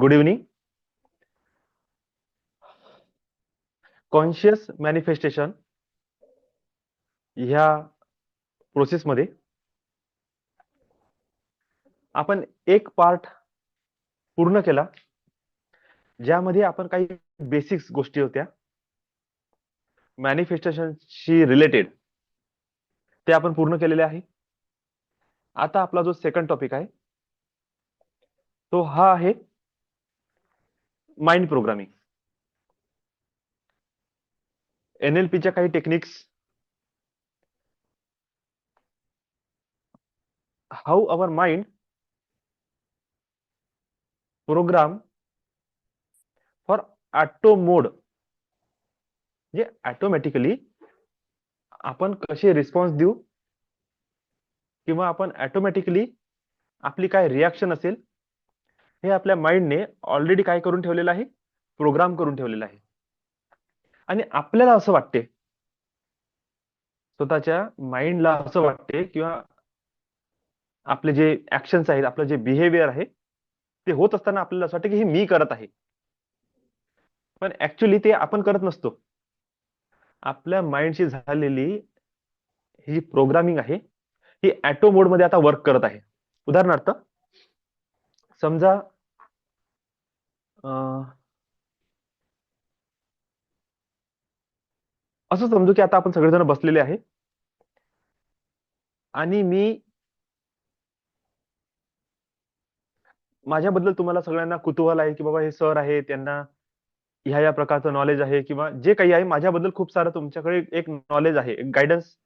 Good evening. Conscious manifestation ह्या प्रोसेसमध्ये आपण एक पार्ट पूर्ण केला, ज्यामध्ये आपण काही बेसिक्स गोष्टी होत्या मॅनिफेस्टेशनशी रिलेटेड, ते आपण पूर्ण केलेले आहे. आता आपला जो सेकंड टॉपिक आहे तो हा आहे माइंड प्रोग्रामिंग. NLPच्या काही techniques, how our mind program for auto mode, म्हणजे ऑटोमॅटिकली आपण कसे रिस्पॉन्स देऊ किंवा आपण ऑटोमॅटिकली आपली काय रिॲक्शन असेल हे आपल्या माइंडने ऑलरेडी काय करून ठेवलेलं आहे, प्रोग्राम करून ठेवलेलं आहे. आणि आपल्याला असं वाटते, स्वतःच्या माइंडला असं वाटते किंवा आपले जे ऍक्शन्स आहेत, आपलं जे बिहेवियर आहे ते होत असताना आपल्याला असं वाटतं की हे मी करत आहे, पण ऍक्च्युली ते आपण करत नसतो. आपल्या माइंडशी झालेली ही प्रोग्रामिंग आहे, ही ऍटो मोड मध्ये आता वर्क करत आहे. उदाहरणार्थ समजा असं समजू की आता आपण सगळेजण बसलेले आहे आणि मी माझ्याबद्दल तुम्हाला सगळ्यांना कुतूहल आहे की बाबा हे सर आहे, त्यांना ह्या या प्रकारचं नॉलेज आहे किंवा जे काही आहे माझ्याबद्दल खूप सारं तुमच्याकडे एक नॉलेज आहे, एक गायडन्स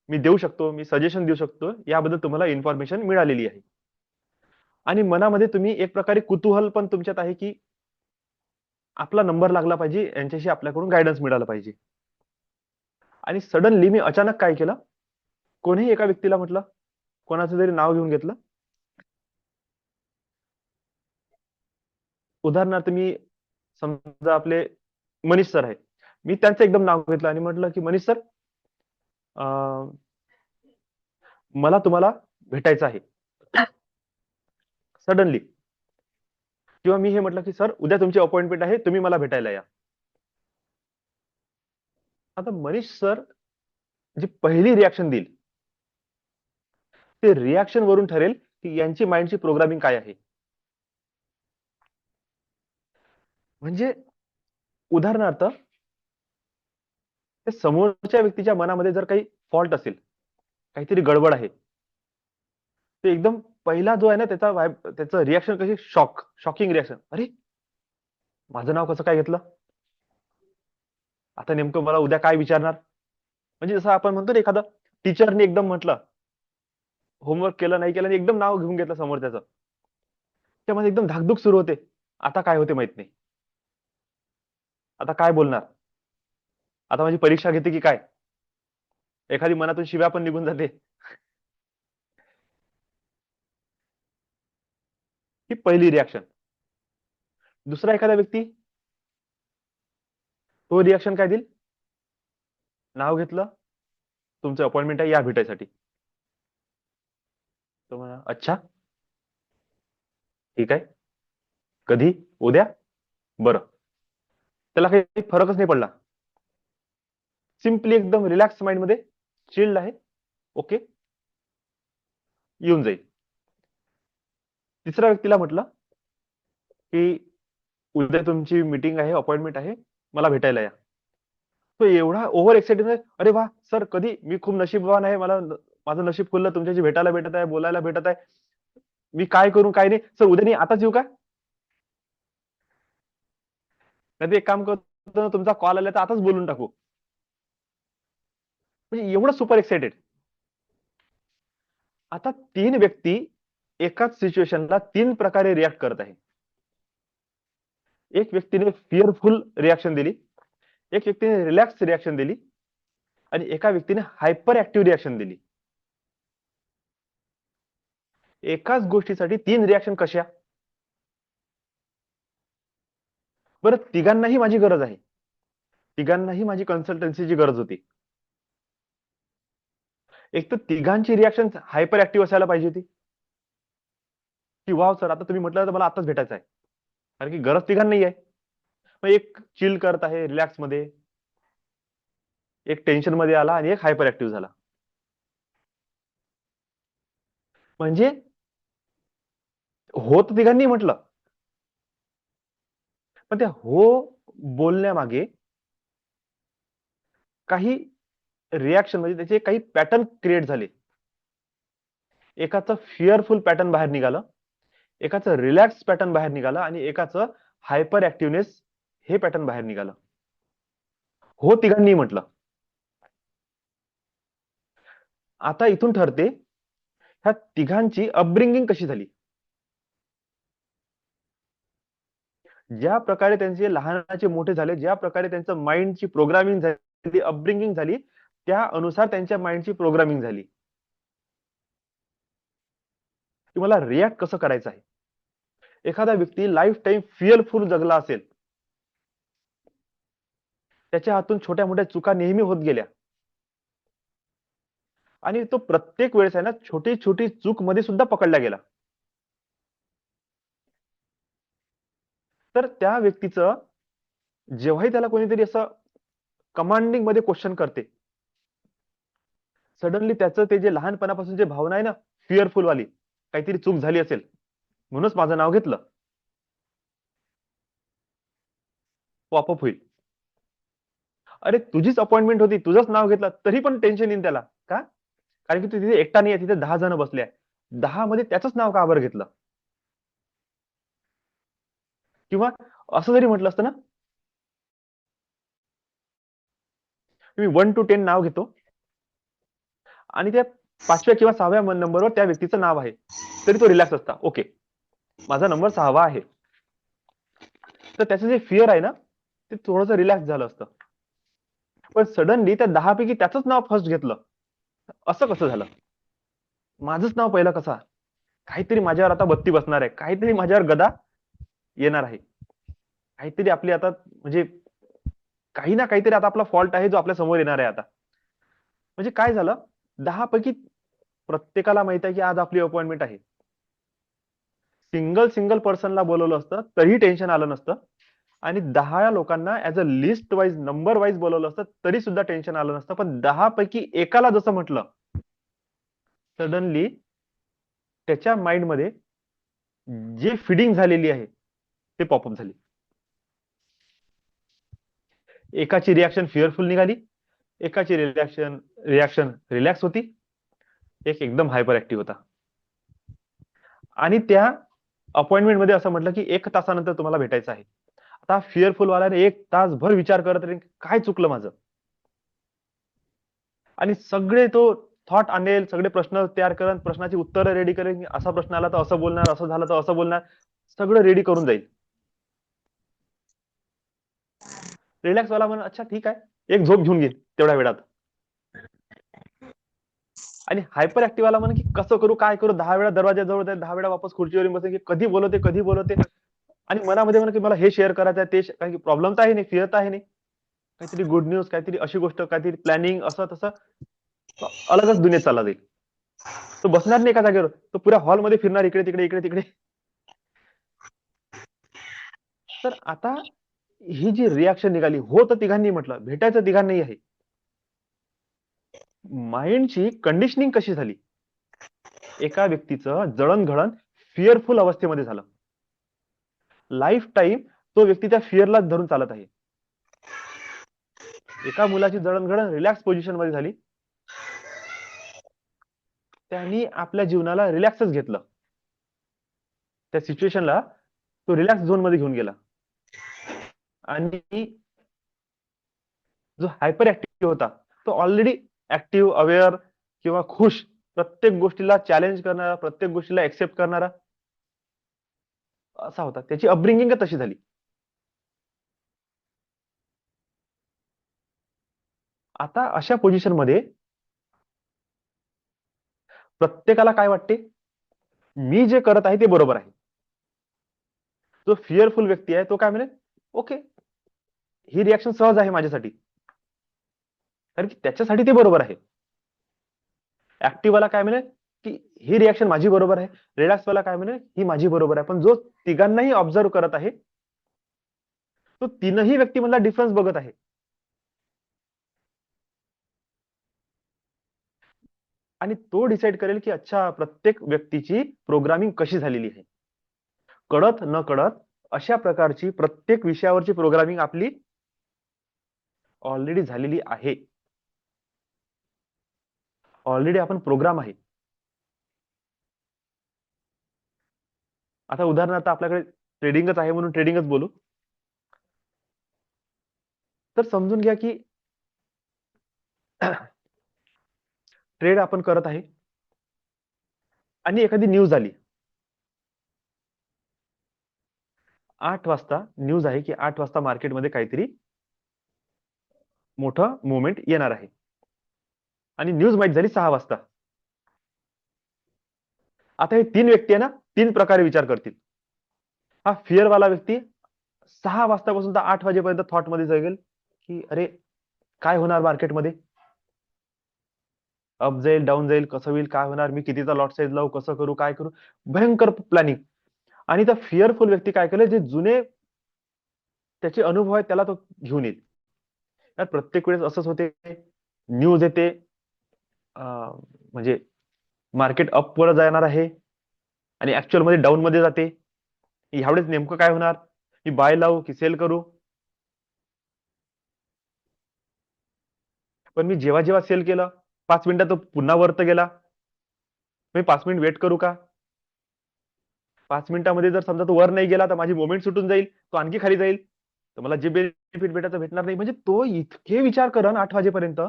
मी देऊ शकतो, मी सजेशन देऊ शकतो, याबद्दल तुम्हाला इन्फॉर्मेशन मिळालेली आहे. आणि मनामध्ये तुम्ही एक प्रकारे कुतूहल पण तुमच्यात आहे की आपला नंबर लागला पाहिजे, यांच्याशी आपल्याकडून गायडन्स मिळाला पाहिजे. आणि सडनली मी अचानक काय केलं, कोणीही एका व्यक्तीला म्हटलं, कोणाचं तरी नाव घेऊन घेतलं. उदाहरणार्थ मी समजा आपले मनीष सर आहे, मी त्यांचं एकदम नाव घेतलं आणि म्हटलं की मनीष सर, मला तुम्हाला भेटायचं आहे सडनली. किंवा मी हे म्हटलं की सर उद्या तुमची अपॉइंटमेंट आहे, तुम्ही मला भेटायला या. आता मनीष सर जी पहिली रिॲक्शन देईल ते रिॲक्शन वरून ठरेल की यांची माइंडची प्रोग्रामिंग काय आहे. म्हणजे उदाहरणार्थ ते समोरच्या व्यक्तीच्या मनामध्ये जर काही फॉल्ट असेल, काहीतरी गडबड आहे, ते एकदम पहिला जो आहे ना त्याचं रिॲक्शन कशी शॉकिंग रिॲक्शन, अरे माझं नाव कसं काय घेतलं, आता नेमकं मला उद्या काय विचारणार. म्हणजे जसं आपण म्हणतो ना, एखादं टीचरने एकदम म्हटलं होमवर्क केलं नाही केलं आणि एकदम नाव घेऊन घेतलं समोरच्याचं, त्यामध्ये एकदम धाकधूक सुरू होते. आता काय होते माहित नाही, आता काय बोलणार, आता माझी परीक्षा घेते की काय, एखादी मनातून शिव्या पण निघून जाते. ही पहिली रिॲक्शन. दुसरा एखादा व्यक्ती तो रिॲक्शन काय देईल, नाव घेतलं, तुमचं अपॉइंटमेंट आहे या भेटायसाठी. तो म्हणा अच्छा ठीक आहे, कधी, उद्या, बरं. त्याला काही फरकच नाही पडला, सिम्पली एकदम रिलॅक्स माइंड मध्ये चिल्ड आहे, ओके येऊन जाईल. तिसऱ्या व्यक्तीला म्हटलं की उद्या तुमची मीटिंग आहे, अपॉइंटमेंट आहे, मला भेटायला या. तो एवढा ओव्हर एक्साइटेड, अरे वा सर कधी, मी खूप नशीबवान आहे, मला माझं नशीब खुललं, तुमच्याशी भेटायला भेटत आहे, बोलायला भेटत आहे, मी काय करू काय नाही सर, उद्या नाही आताच येऊ का, कधी एक काम करतो तुमचा कॉल आला तर आताच बोलून टाकू. म्हणजे एवढं सुपर एक्साइटेड. आता तीन व्यक्ती एकाच सिच्युएशनला तीन प्रकारे रिॲक्ट करत आहे. एक व्यक्तीने फिअरफुल रिॲक्शन दिली, एक व्यक्तीने रिलॅक्स रिॲक्शन दिली आणि एका व्यक्तीने हायपर ऍक्टिव्ह रिॲक्शन दिली. एकाच गोष्टीसाठी तीन रिॲक्शन कशा. बरं, तिघांनाही माझी गरज आहे, तिघांनाही माझी कन्सल्टन्सीची गरज होती. एक तर तिघांची रिॲक्शन हायपर ऍक्टिव्ह असायला पाहिजे होती की वाव सर आता तुम्ही म्हटलं तर मला आताच भेटायचं आहे, कारण की गरज तिघांनाही आहे. मग एक चिल करत आहे रिलॅक्स मध्ये, एक टेन्शन मध्ये आला आणि एक हायपर ऍक्टिव्ह झाला. म्हणजे हो तर तिघांनी म्हटलं, पण त्या हो बोलण्यामागे काही रिॲक्शन म्हणजे त्याचे काही पॅटर्न क्रिएट झाले. एकाचं फिअरफुल पॅटर्न बाहेर निघालं, एकाचं रिलॅक्स पॅटर्न बाहेर निघालं आणि एकाचं हायपर ऍक्टिव्हनेस हे पॅटर्न बाहेर निघालं. हो तिघांनी म्हटलं. आता इथून ठरते ह्या तिघांची अपब्रिंगिंग कशी झाली. ज्या प्रकारे त्यांचे लहानाचे मोठे झाले, ज्या प्रकारे त्यांचं माइंडची प्रोग्रामिंग झाली, अपब्रिंगिंग झाली, त्या अनुसार त्यांच्या माइंडची प्रोग्रामिंग झाली की मला रिॲक्ट कसं करायचं आहे. एखादा व्यक्ती लाईफ टाईम फिअरफुल जगला असेल, त्याच्या हातून छोट्या मोठ्या चुका नेहमी होत गेल्या आणि तो प्रत्येक वेळेस आहे ना छोटी छोटी चूक मध्ये सुद्धा पकडला गेला. तर त्या व्यक्तीचं जेव्हाही त्याला कोणीतरी असं कमांडिंग मध्ये क्वेश्चन करते, सडनली त्याचं ते जे लहानपणापासून जे भावना आहे ना फिअरफुल वाली, काहीतरी चूक झाली असेल म्हणूनच माझं नाव घेतलं, पॉपअप होईल. अरे तुझीच अपॉइंटमेंट होती, तुझंच नाव घेतलं तरी पण टेन्शन येईल त्याला. का? कारण की तू तिथे एकटा नाही आहे, तिथे 10 जण बसले आहे. 10 मध्ये त्याचंच नाव का बरं घेतलं. किंवा असं जरी म्हटलं असतं ना, मी 1 to 10 नाव घेतो आणि त्या 5व्या किंवा 6व्या नंबरवर त्या व्यक्तीचं नाव आहे, तरी तो रिलॅक्स असता. ओके, माझा नंबर 6वा आहे. तर त्याचं जे फिअर आहे ना ते थोडंसं रिलॅक्स झालं असतं. पण सडनली त्या 10 पैकी त्याचंच नाव फर्स्ट घेतलं. असं कसं झालं. माझंच नाव पहिलं कसा. काहीतरी माझ्यावर आता बत्ती बसणार आहे, काहीतरी माझ्यावर गदा येणार आहे, काहीतरी आपली आता म्हणजे काही ना काहीतरी आता आपला फॉल्ट आहे जो आपल्या समोर येणार आहे आता. म्हणजे काय झालं, 10 पैकी प्रत्येकाला माहित आहे की आज आपली अपॉइंटमेंट आहे. सिंगल सिंगल पर्सनला बोलवलं असतं तरीही टेन्शन आलं नसतं आणि 10 लोकांना as a list wise number wise बोलवलं असतं तरी सुद्धा टेन्शन आलं नसतं. पण 10 पैकी एकाला जसं म्हटलं, सडनली त्याच्या माइंडमध्ये जी फिडिंग झालेली आहे ते पॉपअप झाली. एकाची रिॲक्शन फिअरफुल निघाली, एकाची रिॲक्शन रिलॅक्स होती, एक एकदम हायपर ऍक्टिव्ह होता. आणि त्या अपॉइंटमेंट मध्ये असं म्हटलं की 1 तासानंतर तुम्हाला भेटायचं आहे. आता फिअरफुल वाल्याने 1 तासभर विचार करत राहील काय चुकलं माझं, आणि सगळे तो थॉट आणेल, सगळे प्रश्न तयार करेल, प्रश्नाची उत्तरं रेडी करेल, असा प्रश्न आला तर असं बोलणार, असं झालं तर असं बोलणार, सगळं रेडी करून जाईल. रिलॅक्स वाला म्हणून अच्छा ठीक आहे, एक झोप घेऊन घे तेवढ्या वेळात. आणि हायपर ऍक्टिव्ह वाला म्हणून की कसं करू काय करू, 10 वेळा दरवाजाजवळ जाईल, 10 वेळा वापस खुर्चीवर बसेल की कधी बोलवते. आणि मनामध्ये म्हणून की मला हे शेअर करायचं आहे, ते काही प्रॉब्लेम तर आहे नाही, फिअर तर आहे नाही, काहीतरी गुड न्यूज, काहीतरी अशी गोष्ट, काहीतरी प्लॅनिंग, असं तसं अलगच दुनियेत चालला जाईल. तो बसणार नाही एका जागेवर, तो पुऱ्या हॉलमध्ये फिरणार, इकडे तिकडे इकडे तिकडे. तर आता ही जी रिॲक्शन निघाली, हो तर तिघांनी म्हटलं, भेटायचं तिघांनाही आहे. माइंडची कंडिशनिंग कशी झाली. एका व्यक्तीचं जळणघळण फिअरफुल अवस्थेमध्ये झालं. लाईफ टाईम तो व्यक्ती त्या फिअरला धरून चालत आहे. एका मुलाची जळणघळण रिलॅक्स पोझिशन मध्ये झाली, त्यांनी आपल्या जीवनाला रिलॅक्सच घेतलं, त्या सिच्युएशनला तो रिलॅक्स झोन मध्ये घेऊन गेला. आणि जो हायपर ऍक्टिव्ह होता तो ऑलरेडी ऍक्टिव्ह, अवेअर किंवा खुश, प्रत्येक गोष्टीला चॅलेंज करणारा, प्रत्येक गोष्टीला एक्सेप्ट करणारा असा होता. त्याची अपब्रिंगिंग तशी झाली. आता अशा पोझिशन मध्ये प्रत्येकाला काय वाटते, मी जे करत आहे ते बरोबर आहे. जो फिअरफुल व्यक्ती आहे तो काय म्हणे, ओके ही रिॲक्शन सहज आहे माझ्यासाठी, कारण की त्याच्यासाठी ते बरोबर आहे. ऍक्टिव्ह वाला काय म्हणे की ही रिॲक्शन माझी बरोबर आहे, रिलॅक्स वाला काय म्हणे ही माझी बरोबर आहे. पण जो तिघांनाही ऑब्झर्व करत आहे तो तीनही व्यक्तीमधला डिफरन्स बघत आहे. आणि तो डिसाईड करेल की अच्छा प्रत्येक व्यक्तीची प्रोग्रामिंग कशी झालेली आहे. कळत न कळत अशा प्रकारची प्रत्येक विषयावरची प्रोग्रामिंग आपली ऑलरेडी झालेली आहे. ऑलरेडी आपण प्रोग्राम आहे. आता उदाहरणार्थ आपल्याकडे ट्रेडिंगच आहे म्हणून ट्रेडिंगच बोलू. तर समजून घ्या की ट्रेड आपण करत आहे आणि एखादी न्यूज आली. 8 वाजता न्यूज आहे की 8 वाजता मार्केटमध्ये काहीतरी मोठं मुवमेंट येणार आहे आणि न्यूज माहित झाली 6 वाजता. आता हे 3 व्यक्ती आहे ना, 3 प्रकारे विचार करतील. हा फिअरवाला व्यक्ती 6 वाजतापासून तर 8 वाजेपर्यंत थॉट मध्ये जाईल की अरे काय होणार मार्केटमध्ये, अप जाईल डाऊन जाईल, कसं होईल, काय होणार, मी कितीचा लॉट साईज लावू, कसं करू, काय करू, भयंकर प्लॅनिंग. आणि त्या फिअरफुल व्यक्ती काय करेल, जे जुने त्याचे अनुभव आहेत त्याला तो घेऊन येईल. यात प्रत्येक वेळेस असंच होते, न्यूज येते म्हणजे मार्केट अपवर जाणार आहे आणि ऍक्च्युअल मध्ये डाऊन मध्ये जाते. ह्यावेळेस नेमकं काय होणार, मी बाय लावू की सेल करू. पण मी जेव्हा जेव्हा सेल केलं 5 मिनिटात तो पुन्हा वरत गेला, मी 5 मिनिट वेट करू का? 5 मिनिटामध्ये जर समजा तो वर नाही गेला तर माझी मोमेंट सुटून जाईल, तो आणखी खाली जाईल, तर मला जे बेनिफिट भेटायचं भेटणार नाही. म्हणजे तो इतके विचार करण 8 वाजेपर्यंत.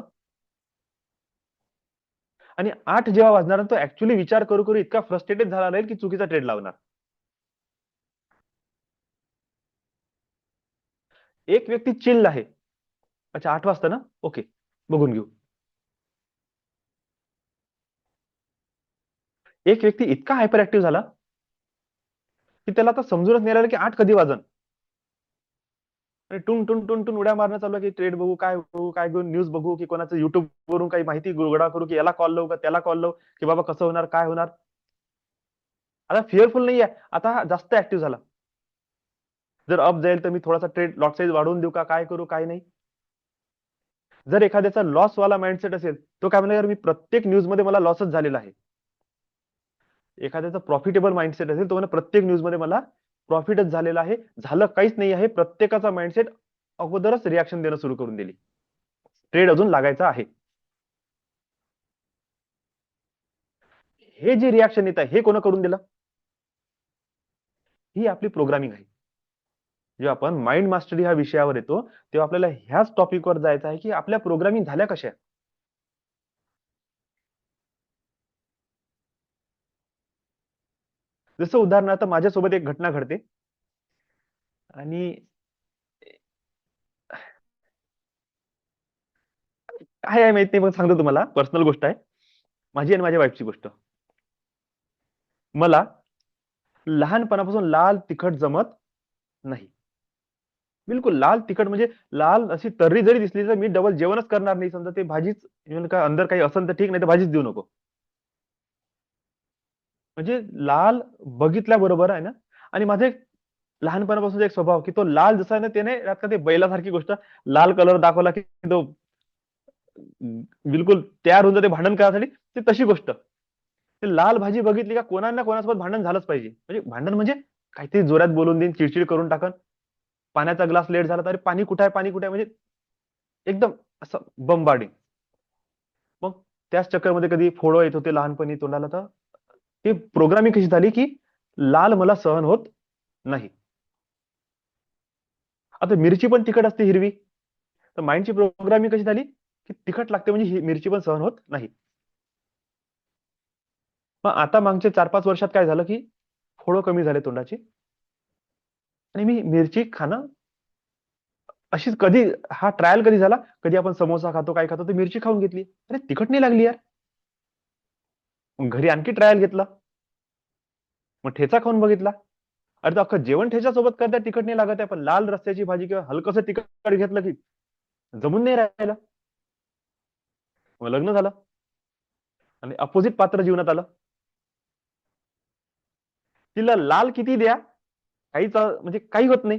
आणि 8 जेव्हा वाजणार तो ऍक्च्युअली विचार करू करू इतका फ्रस्ट्रेटेड झाला राहील की चुकीचा ट्रेड लावणार. एक व्यक्ती चिल्ड आहे, अच्छा 8 वाजता ना, ओके बघून घेऊ. एक व्यक्ती इतका हायपर ऍक्टिव्ह झाला की त्याला आता समजूनच नाही राहिलं की 8 कधी वाजन. आणि टुन टुन टुन टुन उड्या मारणं चालू आहे की ट्रेड बघू काय घेऊन न्यूज बघू की कोणाचं युट्यूब वरून काही माहिती गोळा करू की याला कॉल लावू का त्याला कॉल लावू की बाबा कसं होणार काय होणार. आता फिअरफुल नाहीये, आता हा जास्त ऍक्टिव्ह झाला. जर अप जाईल तर मी थोडासा ट्रेड लॉट साईज वाढवून देऊ का, काय करू काय नाही. जर एखाद्याचा लॉस वाला माइंडसेट असेल, तो काय म्हणणार मी प्रत्येक न्यूज मध्ये मला लॉसच झालेला आहे. एखाद्याचा प्रॉफिटेबल माइंडसेट असेल तो प्रत्येक न्यूज मध्ये मला प्रॉफिटच झालेला आहे, झालं काहीच नाही आहे. प्रत्येकाचा माइंडसेट अगोदरच रिॲक्शन देणं सुरू करून दिली, ट्रेड अजून लागायचा आहे. हे जे रिॲक्शन येत आहे हे कोण करून दिलं? ही आपली प्रोग्रामिंग आहे. जेव्हा आपण माइंड मास्टरी ह्या विषयावर येतो तेव्हा आपल्याला ह्याच टॉपिकवर जायचं आहे की आपल्या प्रोग्रामिंग झाल्या कशा. जसं उदाहरणार्थ माझ्यासोबत एक घटना घडते आणि काय आहे माहित नाही, पण सांगतो तुम्हाला, पर्सनल गोष्ट आहे, माझी आणि माझ्या वाईफची गोष्ट. मला लहानपणापासून लाल तिखट जमत नाही. बिलकुल लाल तिखट म्हणजे लाल अशी तर्री जरी दिसली तर मी डबल जेवणच करणार नाही. समजा ते भाजीच इव्हन का अंदर काही असेल तर ठीक, नाही तर भाजीच देऊ नको. म्हणजे लाल बघितल्याबरोबर आहे ना. आणि माझं एक लहानपणापासून एक स्वभाव की तो लाल जसा आहे ना, त्याने त्यात का ते बैलासारखी गोष्ट, लाल कलर दाखवला की तो बिलकुल तयार होऊन जाते भांडण करायसाठी. ते तशी गोष्ट, ते लाल भाजी बघितली का कोणा ना कोणासोबत भांडण झालंच पाहिजे. म्हणजे भांडण म्हणजे काहीतरी जोरात बोलून देईन, चिडचिड करून टाकन. पाण्याचा ग्लास लेट झाला तर पाणी कुठे आहे, पाणी कुठे आहे, म्हणजे एकदम असं बंबार्डिंग. मग त्याच चक्करमध्ये कधी फोडं येत होते लहानपणी तोंडाला, तर ती प्रोग्रामिंग कशी झाली की लाल मला सहन होत नाही. आता मिरची पण तिखट असते हिरवी, तर माइंडची प्रोग्रामिंग कशी झाली की तिखट लागते म्हणजे ही मिरची पण सहन होत नाही. मग आता मागच्या 4-5 वर्षात काय झालं की फोडं कमी झाले तोंडाची आणि मी मिरची खाणं अशीच कधी, हा ट्रायल कधी झाला, कधी आपण समोसा खातो काय खातो तर मिरची खाऊन घेतली, अरे तिखट नाही लागली यार. मग घरी आणखी ट्रायल घेतला, मग ठेचा खाऊन बघितला, अरे तर अख्खं जेवण ठेच्या सोबत करता तिखट नाही लागत आहे, पण लाल रस्त्याची भाजी किंवा हलकंसं तिखट घेतलं की जमून नाही राहिलं. मग लग्न झालं आणि अपोजिट पात्र जीवनात आलं. तिला लाल किती द्या, काहीच म्हणजे काही होत नाही.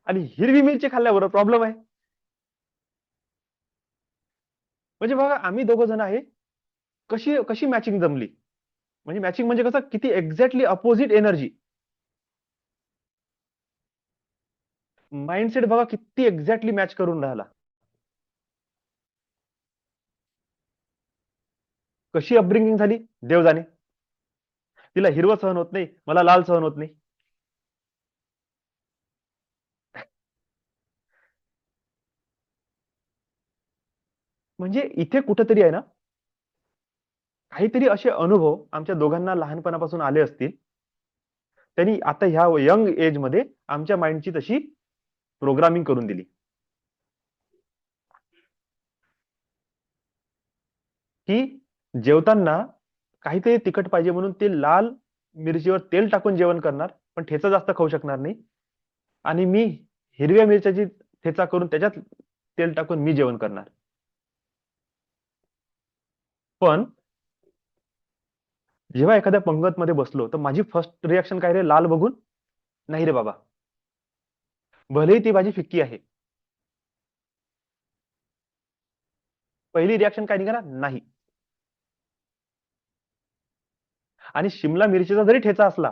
आणि हिरवी मिरची खाल्ल्याबरोबर प्रॉब्लेम आहे. म्हणजे बघा आम्ही दोघं जण आहे, कशी कशी मॅचिंग जमली. म्हणजे मॅचिंग म्हणजे कसं, किती एक्झॅक्टली अपोजिट एनर्जी. माइंडसेट बघा किती एक्झॅक्टली मॅच करून राहिला. कशी अपब्रिंगिंग झाली देव जाणे. तिला हिरवं सहन होत नाही, मला लाल सहन होत नाही. म्हणजे इथे कुठेतरी आहे ना, काहीतरी असे अनुभव आमच्या दोघांना लहानपणापासून आले असतील, त्यांनी आता ह्या यंग एज मध्ये आमच्या माइंडची तशी प्रोग्रामिंग करून दिली की जेवताना काहीतरी तिखट पाहिजे म्हणून ते लाल मिरचीवर तेल टाकून जेवण करणार, पण ठेचा जास्त खाऊ शकणार नाही. आणि मी हिरव्या मिरच्याची ठेचा करून त्याच्यात तेल टाकून मी जेवण करणार. पण जेव्हा एखाद्या पंगत मध्ये बसलो तर माझी फर्स्ट रिॲक्शन काय रे, लाल बघून? नाही रे बाबा, भलेही ती भाजी फिक्की आहे, पहिली रिॲक्शन काय निघाला, नाही. आणि शिमला मिरचीचा जरी ठेचा असला,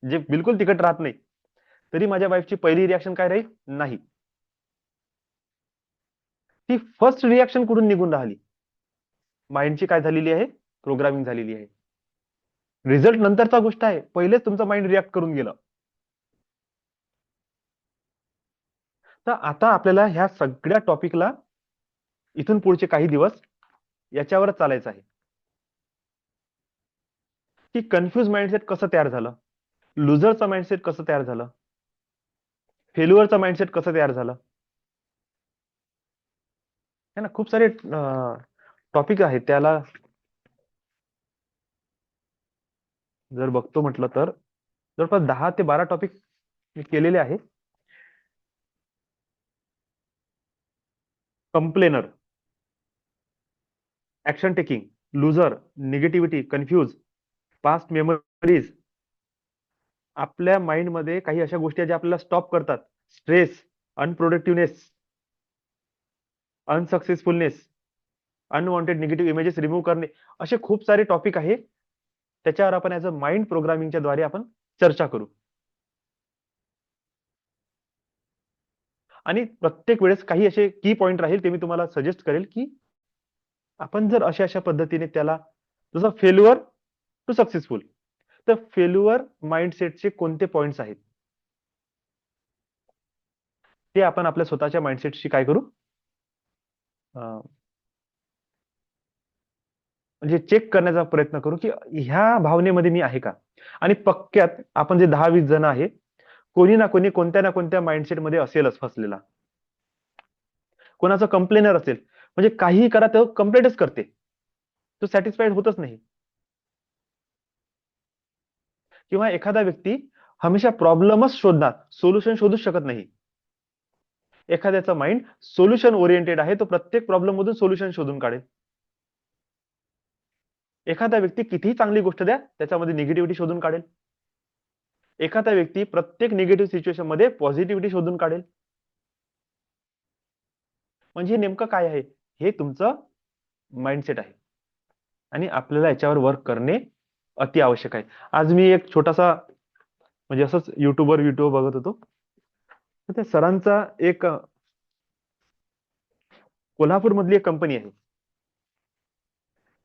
जे बिलकुल तिखट राहत नाही, तरी माझ्या वाईफची पहिली रिॲक्शन काय राहील, नाही. ती फर्स्ट रिॲक्शन कुठून निघून राहिली, माइंडची काय झालेली आहे, प्रोग्रामिंग झालेली आहे. रिझल्ट नंतरचा गोष्ट आहे, पहिलेच तुमचं माइंड रिॲक्ट करून गेलं. तर आता आपल्याला ह्या सगळ्या टॉपिकला इथून पुढचे काही दिवस याच्यावरच चालायचं आहे की कन्फ्युज माइंडसेट कसं तयार झालं, लुझरचं माइंडसेट कसं तयार झालं, फेल्युअरचं माइंडसेट कसं तयार झालं, है ना. खूप सारे टॉपिक आहेत. त्याला जर बघतो म्हटलं तर जवळपास 10 ते 12 टॉपिक मी केलेले आहे. Complainer, action taking, लुझर, negativity, confuse, past memories. आपल्या माइंडमध्ये काही अशा गोष्टी आहेत ज्या आपल्याला स्टॉप करतात. Stress, unproductiveness, unsuccessfulness, unwanted negative images remove करणे, असे खूप सारे टॉपिक आहे. त्याच्यावर आपण ऍज अ माइंड प्रोग्रामिंगच्या द्वारे आपण चर्चा करू. आणि प्रत्येक वेळेस काही असे की पॉइंट राहील ते मी तुम्हाला सजेस्ट करेल की आपण जर अशा अशा पद्धतीने त्याला, जसं फेल्युअर टू सक्सेसफुल, तर फेल्युअर माइंडसेटचे कोणते पॉइंट्स आहेत ते आपण आपल्या स्वतःच्या माइंडसेटशी काय करू, म्हणजे चेक करण्याचा प्रयत्न करू की ह्या भावनेमध्ये मी आहे का. आणि पक्क्यात आपण जे 10-20 जण आहे, कोणी ना कोणी कोणत्या ना कोणत्या माइंडसेटमध्ये असेलच फसलेला. कोणाचं कंप्लेनर असेल, म्हणजे काही करा तो कंप्लेंटच करते, तो सॅटिस्फाईड होतच नाही. किंवा एखादा व्यक्ती हमेशा प्रॉब्लेमच शोधणार, सोल्युशन शोधूच शकत नाही. एखाद्याचा माइंड सोल्युशन ओरिएंटेड आहे, तो प्रत्येक प्रॉब्लेम मधून सोल्युशन शोधून काढेल. एखादा व्यक्ती कितीही चांगली गोष्ट द्या, त्याच्यामध्ये निगेटिव्हिटी शोधून काढेल. एखादा व्यक्ती प्रत्येक निगेटिव्ह सिच्युएशन मध्ये पॉझिटिव्हिटी शोधून काढेल. म्हणजे नेमकं काय आहे, हे तुमचं माइंडसेट आहे आणि आपल्याला याच्यावर वर्क करणे अति आवश्यक आहे. आज मी एक छोटासा, म्हणजे असंच युट्यूबवर व्हिडिओ बघत होतो, तर त्या सरांचा एक कोल्हापूर मधली एक कंपनी आहे,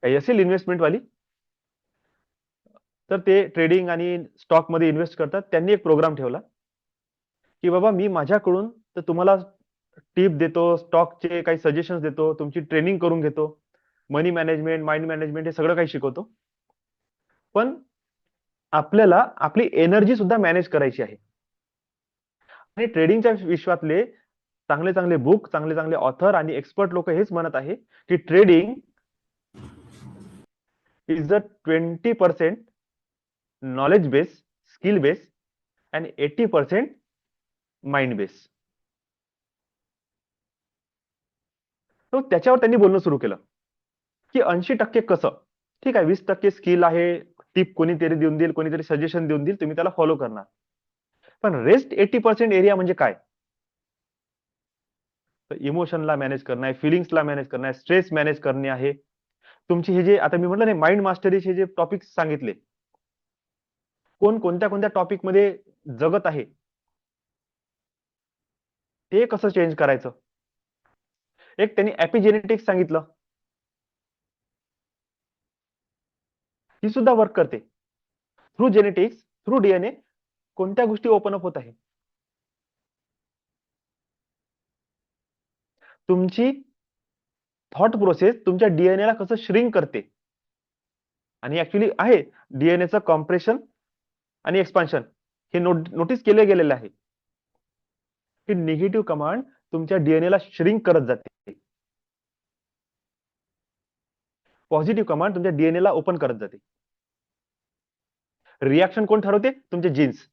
काही असेल इन्व्हेस्टमेंट वाली, तर ते ट्रेडिंग आणि स्टॉक मध्ये इन्व्हेस्ट करतात. त्यांनी एक प्रोग्राम ठेवला की बाबा मी माझ्याकडून तर तुम्हाला टिप देतो, स्टॉकचे काही सजेशन्स देतो, तुमची ट्रेनिंग करून घेतो, मनी मॅनेजमेंट, माइंड मॅनेजमेंट हे सगळं काही शिकवतो. पण आपल्याला आपली एनर्जी सुद्धा मॅनेज करायची आहे. आणि ट्रेडिंगच्या विश्वातले चांगले चांगले बुक, चांगले चांगले ऑथर आणि एक्सपर्ट लोक हेच म्हणत आहे की trading is a 20% knowledge base, skill base आणि 80% माइंड बेस. तर त्याच्यावर त्यांनी बोलणं सुरू केलं की 80% कसं, ठीक आहे, 20% स्किल आहे, टिप कोणीतरी देऊन देईल, कोणीतरी सजेशन देऊन देईल, तुम्ही त्याला फॉलो करणार. पण रेस्ट 80% एरिया म्हणजे काय, तर इमोशनला मॅनेज करणं आहे, फिलिंग्सला मॅनेज करणं आहे, स्ट्रेस मॅनेज करणे आहे. तुमची हे जे आता मी म्हटलं नाही माइंड मास्टरीचे जे टॉपिक सांगितले, कोण कोणत्या कोणत्या टॉपिक मध्ये जगत आहे, ते कसं चेंज करायचं. एक त्यांनी एपिजेनेटिक्स सांगितलं, ही सुद्धा वर्क करते. थ्रू जेनेटिक्स, थ्रू डीएनए कोणत्या गोष्टी ओपन अप होत आहे. तुमची थॉट प्रोसेस तुमच्या डीएनए ला कसं श्रिंक करते. आणि ऍक्च्युली आहे डीएनएचं कॉम्प्रेशन आणि एक्सपान्शन हे नोटीस केले गेलेलं आहे की निगेटिव्ह कमांड तुमच्या डीएनए ला श्रिंक करत जाते, पॉझिटिव्ह कमांड तुमच्या डीएनए ला ओपन करत जाते. रिॲक्शन कोण ठरवते? तुमचे जीन्स.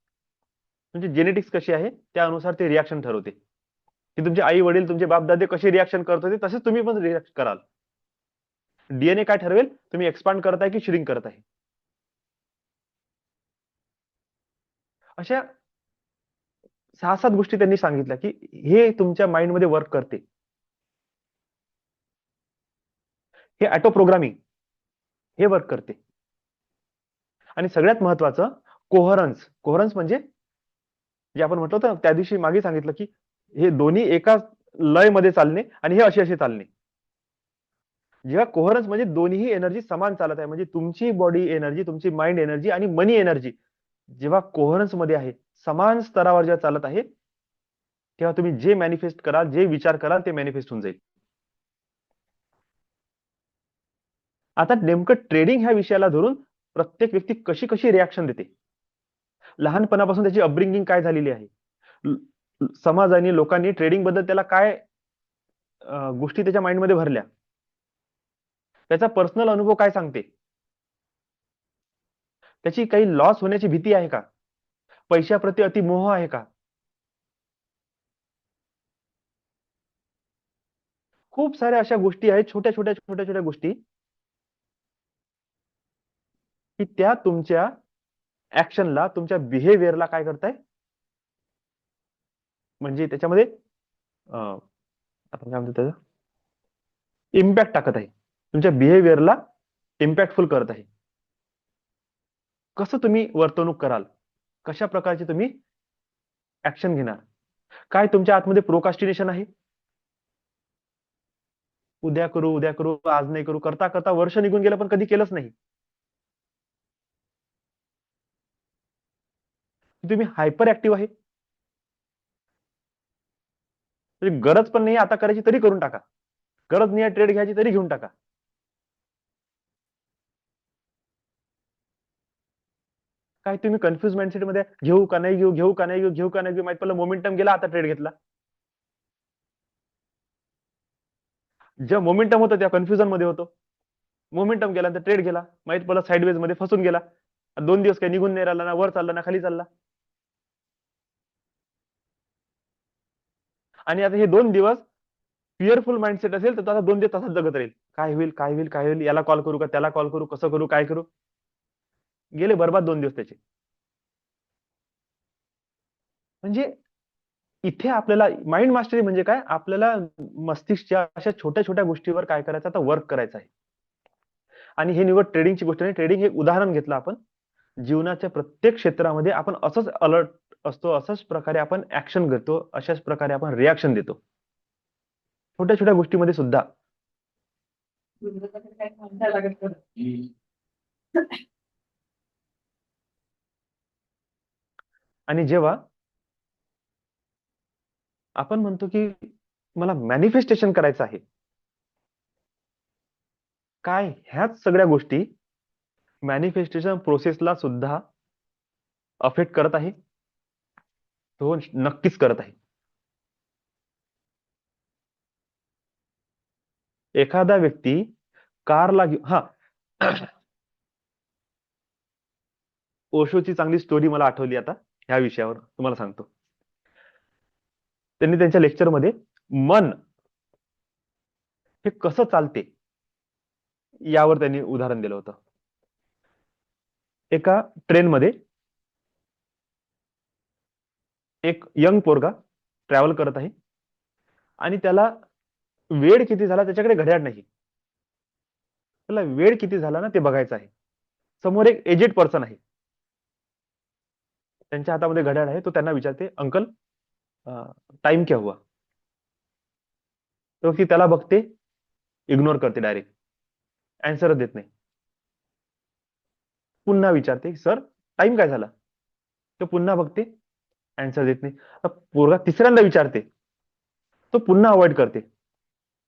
तुमची जेनेटिक्स कशी आहे त्यानुसार ते रिॲक्शन ठरवते की तुमचे आई वडील तुमचे बापदादे कसे रिॲक्शन करत होते तसेच तुम्ही पण रिॲक्ट कराल. डीएनए काय ठरवेल तुम्ही एक्सपांड करताय की श्रिंक करत आहे. अशा 6-7 गोष्टी त्यांनी सांगितल्या की हे तुमच्या माइंडमध्ये वर्क करते. हे ऑटो प्रोग्रामिंग हे वर्क करते. आणि सगळ्यात महत्वाचं कोहरन्स. कोहरन्स म्हणजे जे आपण म्हटलं होतं त्या दिवशी मागे सांगितलं की हे दोन्ही एका लय मध्ये चालणे आणि हे असे चालणे. जेव्हा कोहरन्स म्हणजे दोन्ही एनर्जी समान चालत आहे, म्हणजे तुमची बॉडी एनर्जी, तुमची माइंड एनर्जी आणि मनी एनर्जी जेव्हा कोहरन्स मध्ये आहे, समान स्तरावर जेव्हा चालत आहे, तेव्हा तुम्ही जे मॅनिफेस्ट कराल, जे विचार कराल ते मॅनिफेस्ट होऊन जाईल. आता नेमकं ट्रेडिंग ह्या विषयाला धरून प्रत्येक व्यक्ती कशी कशी रिॲक्शन देते, लहानपणापासून त्याची अपब्रिंगिंग काय झालेली आहे, समाजाने लोकांनी ट्रेडिंग बद्दल त्याला काय गोष्टी त्याच्या माइंडमध्ये भरल्या, त्याचा पर्सनल अनुभव काय सांगते, त्याची काही लॉस होण्याची भीती आहे का, पैशाप्रती अतिमोह आहे का. खूप साऱ्या अशा गोष्टी आहेत, छोट्या छोट्या छोट्या छोट्या गोष्टी की त्या तुमच्या ऍक्शनला, तुमच्या बिहेवियरला काय करताय, म्हणजे त्याच्यामध्ये आपण काय म्हणतो त्याचं इम्पॅक्ट टाकत आहे, तुमच्या बिहेवियरला इम्पॅक्टफुल करत आहे. कसं तुम्ही वर्तणूक कराल, कशा प्रकारचे तुम्ही ऍक्शन घेणार, काय तुमच्या आतमध्ये प्रोकास्टिनेशन आहे, उद्या करू आज नाही करू करता करता वर्ष निघून गेलं पण कधी केलंच नाही. तुम्ही हायपर ऍक्टिव्ह आहे, म्हणजे गरज पण नाही आता करायची तरी करून टाका, गरज नाही ट्रेड घ्यायची तरी घेऊन टाका. काय तुम्ही कन्फ्युज माइंडसेट मध्ये घेऊ का नाही घेऊ, घेऊ का नाही घेऊ, घेऊ का नाही घेऊ, माहित पडलं मोमेंटम गेला आता ट्रेड घेतला. जेव्हा मोमेंटम होतं त्या कन्फ्युजन मध्ये होतो, मोमेंटम गेला तर ट्रेड गेला, माहित पडलं साईडवेज मध्ये फसून गेला, 2 दिवस काही निघून नाही राहिला, ना वर चालला ना खाली चालला. आणि आता हे 2 दिवस फिअरफुल माइंडसेट असेल तर आता 2 दिवस तसाच जगत राहील, काय होईल काय होईल काय होईल, याला कॉल करू का त्याला कॉल करू, कसं करू काय करू, गेले बरबाद 2 दिवस त्याचे. म्हणजे इथे आपल्याला माइंड मास्टरी म्हणजे काय, आपल्याला मस्तिष्कच्या अशा छोट्या छोट्या गोष्टीवर काय करायचं आता वर्क करायचं आहे. आणि हे निवड ट्रेडिंगची गोष्ट नाही, ट्रेडिंग हे उदाहरण घेतलं आपण, जीवनाच्या प्रत्येक क्षेत्रामध्ये आपण असंच अलर्ट असतो, अशाच प्रकारे आपण ऍक्शन घेतो, अशाच प्रकारे आपण रिॲक्शन देतो छोट्या छोट्या गोष्टीमध्ये सुद्धा. आणि जेव्हा आपण म्हणतो की मला मॅनिफेस्टेशन करायचं आहे, काय ह्याच सगळ्या गोष्टी मॅनिफेस्टेशन प्रोसेसला सुद्धा अफेक्ट करत आहे, तो नक्कीच करत आहे. एखादा व्यक्ती कारला हा ओशोची चांगली स्टोरी मला आठवली आता ह्या विषयावर तुम्हाला सांगतो. त्यांनी त्यांच्या लेक्चरमध्ये मन हे कसं चालते यावर त्यांनी उदाहरण दिलं होतं. एका ट्रेनमध्ये एक यंग पोरगा ट्रॅव्हल करत आहे, आणि त्याला वेळ किती झाला त्याच्याकडे घड्याळ नाही, त्याला वेळ किती झाला ना ते बघायचं आहे. समोर एक एजेड पर्सन आहे, त्यांच्या हातामध्ये घड्याळ आहे. तो त्यांना विचारते, अंकल टाइम क्या हुआ? तो की त्याला बघते, इग्नोर करते, डायरेक्ट आन्सरच देत नाही. पुन्हा विचारते, सर टाइम काय झाला? तो पुन्हा बघते, आन्सर देत नाही. पोरगा तिसऱ्यांदा विचारते, तो पुन्हा अवॉइड करते.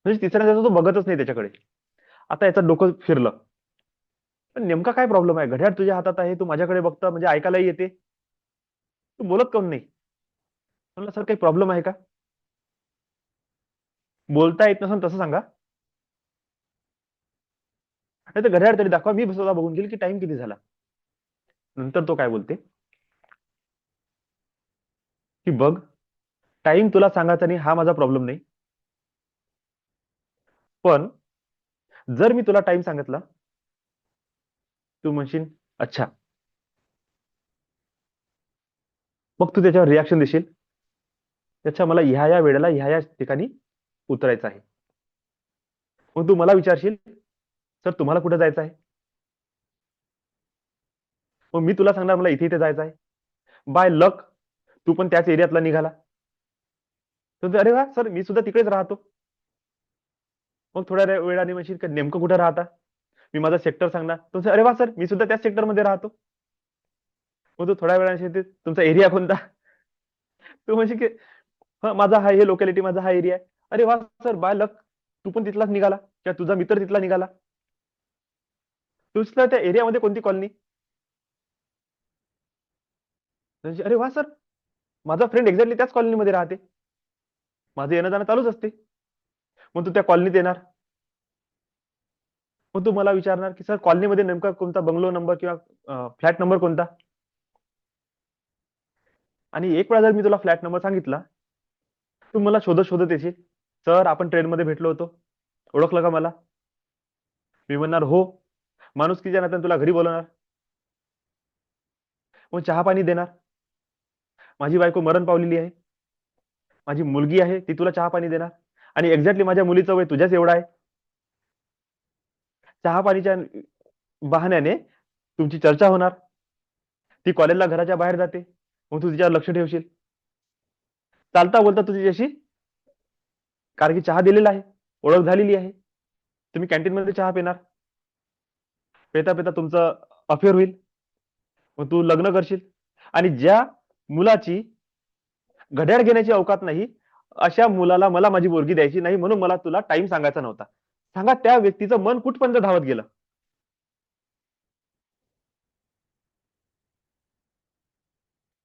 म्हणजे तिसऱ्यांदा तो बघतच नाही त्याच्याकडे. आता याचं डोकं फिरलं, पण नेमका काय प्रॉब्लेम आहे? घड्याळ तुझ्या हातात आहे, तू माझ्याकडे बघता, म्हणजे ऐकायलाही येते, तू बोलत काऊन नाही? म्हणलं, सर काही प्रॉब्लेम आहे का? बोलता येत नसेल तसं सांगा, नाही तर घड्याळ तरी दाखवा, मी स्वतः बघून घेईल की टाइम किती झाला. नंतर तो काय बोलते, की बघ, टाइम तुला सांगायचा नाही हा माझा प्रॉब्लेम नाही, पण जर मी तुला टाइम सांगितला, तू म्हणशील अच्छा, मग तू त्याच्यावर रिॲक्शन देशील, त्याच्या मला ह्या ह्या वेळेला ह्या ह्या ठिकाणी उतरायचं आहे. मग तू मला विचारशील, सर तुम्हाला कुठे जायचं आहे? मग मी तुला सांगणार मला इथे इथे जायचं आहे. बाय लक तू पण त्याच एरियातला निघाला, तर अरे वा सर मी सुद्धा तिकडेच राहतो. मग थोड्या वेळाने म्हणशील का नेमकं कुठे राहता? मी माझा सेक्टर सांगणार, तुमचं अरे वा सर मी सुद्धा त्याच सेक्टरमध्ये राहतो. मग तू थोड्या वेळाने तुमचा एरिया कोणता? तू म्हणशील की माझा हा हे लोकॅलिटी, माझा हा एरिया आहे. अरे वा सर बाय लक तू पण तिथलाच निघाला, किंवा तुझा मित्र तिथला निघाला. तुझला त्या एरियामध्ये कोणती कॉलनी? अरे वा सर माझा फ्रेंड एक्झॅक्टली त्याच कॉलनीमध्ये राहते, माझं येणं जाणं चालूच असते. मग तू त्या कॉलनीत येणार, मग तू मला विचारणार की सर कॉलनीमध्ये नेमका कोणता बंगलो नंबर किंवा फ्लॅट नंबर कोणता? आणि एक वेळा जर मी तुला फ्लॅट नंबर सांगितला, तू मला शोधत शोधत येशील, सर आपण ट्रेनमध्ये भेटलो होतो, ओळखलं का मला? मी म्हणणार हो. माणुसकीच्या नात्याने तुला घरी बोलवणार, मग चहा पाणी देणार. माझी बायको मरण पावलेली आहे, माझी मुलगी आहे, ती तुला चहा पाणी देणार. आणि एक्झॅक्टली माझ्या मुलीचं वय तुझ्याच एवढा आहे. चहा पाणीच्या बहाण्याने तुमची चर्चा होणार. ती कॉलेजला घराच्या बाहेर जाते, मग तू तिच्यावर लक्ष ठेवशील. चालता बोलता तुझी तिच्याशी, कारण की चहा दिलेला आहे, ओळख झालेली आहे, तुम्ही कॅन्टीन मध्ये चहा पिणार, पेता पेता तुमचं अफेअर होईल. मग तू लग्न करशील, आणि ज्या मुलाची घड्याळ घेण्याची अवकात नाही, अशा मुलाला मला माझी पोरगी द्यायची नाही, म्हणून मला तुला टाइम सांगायचा नव्हता. सांगा त्या व्यक्तीचं मन कुठपर्यंत धावत गेलं.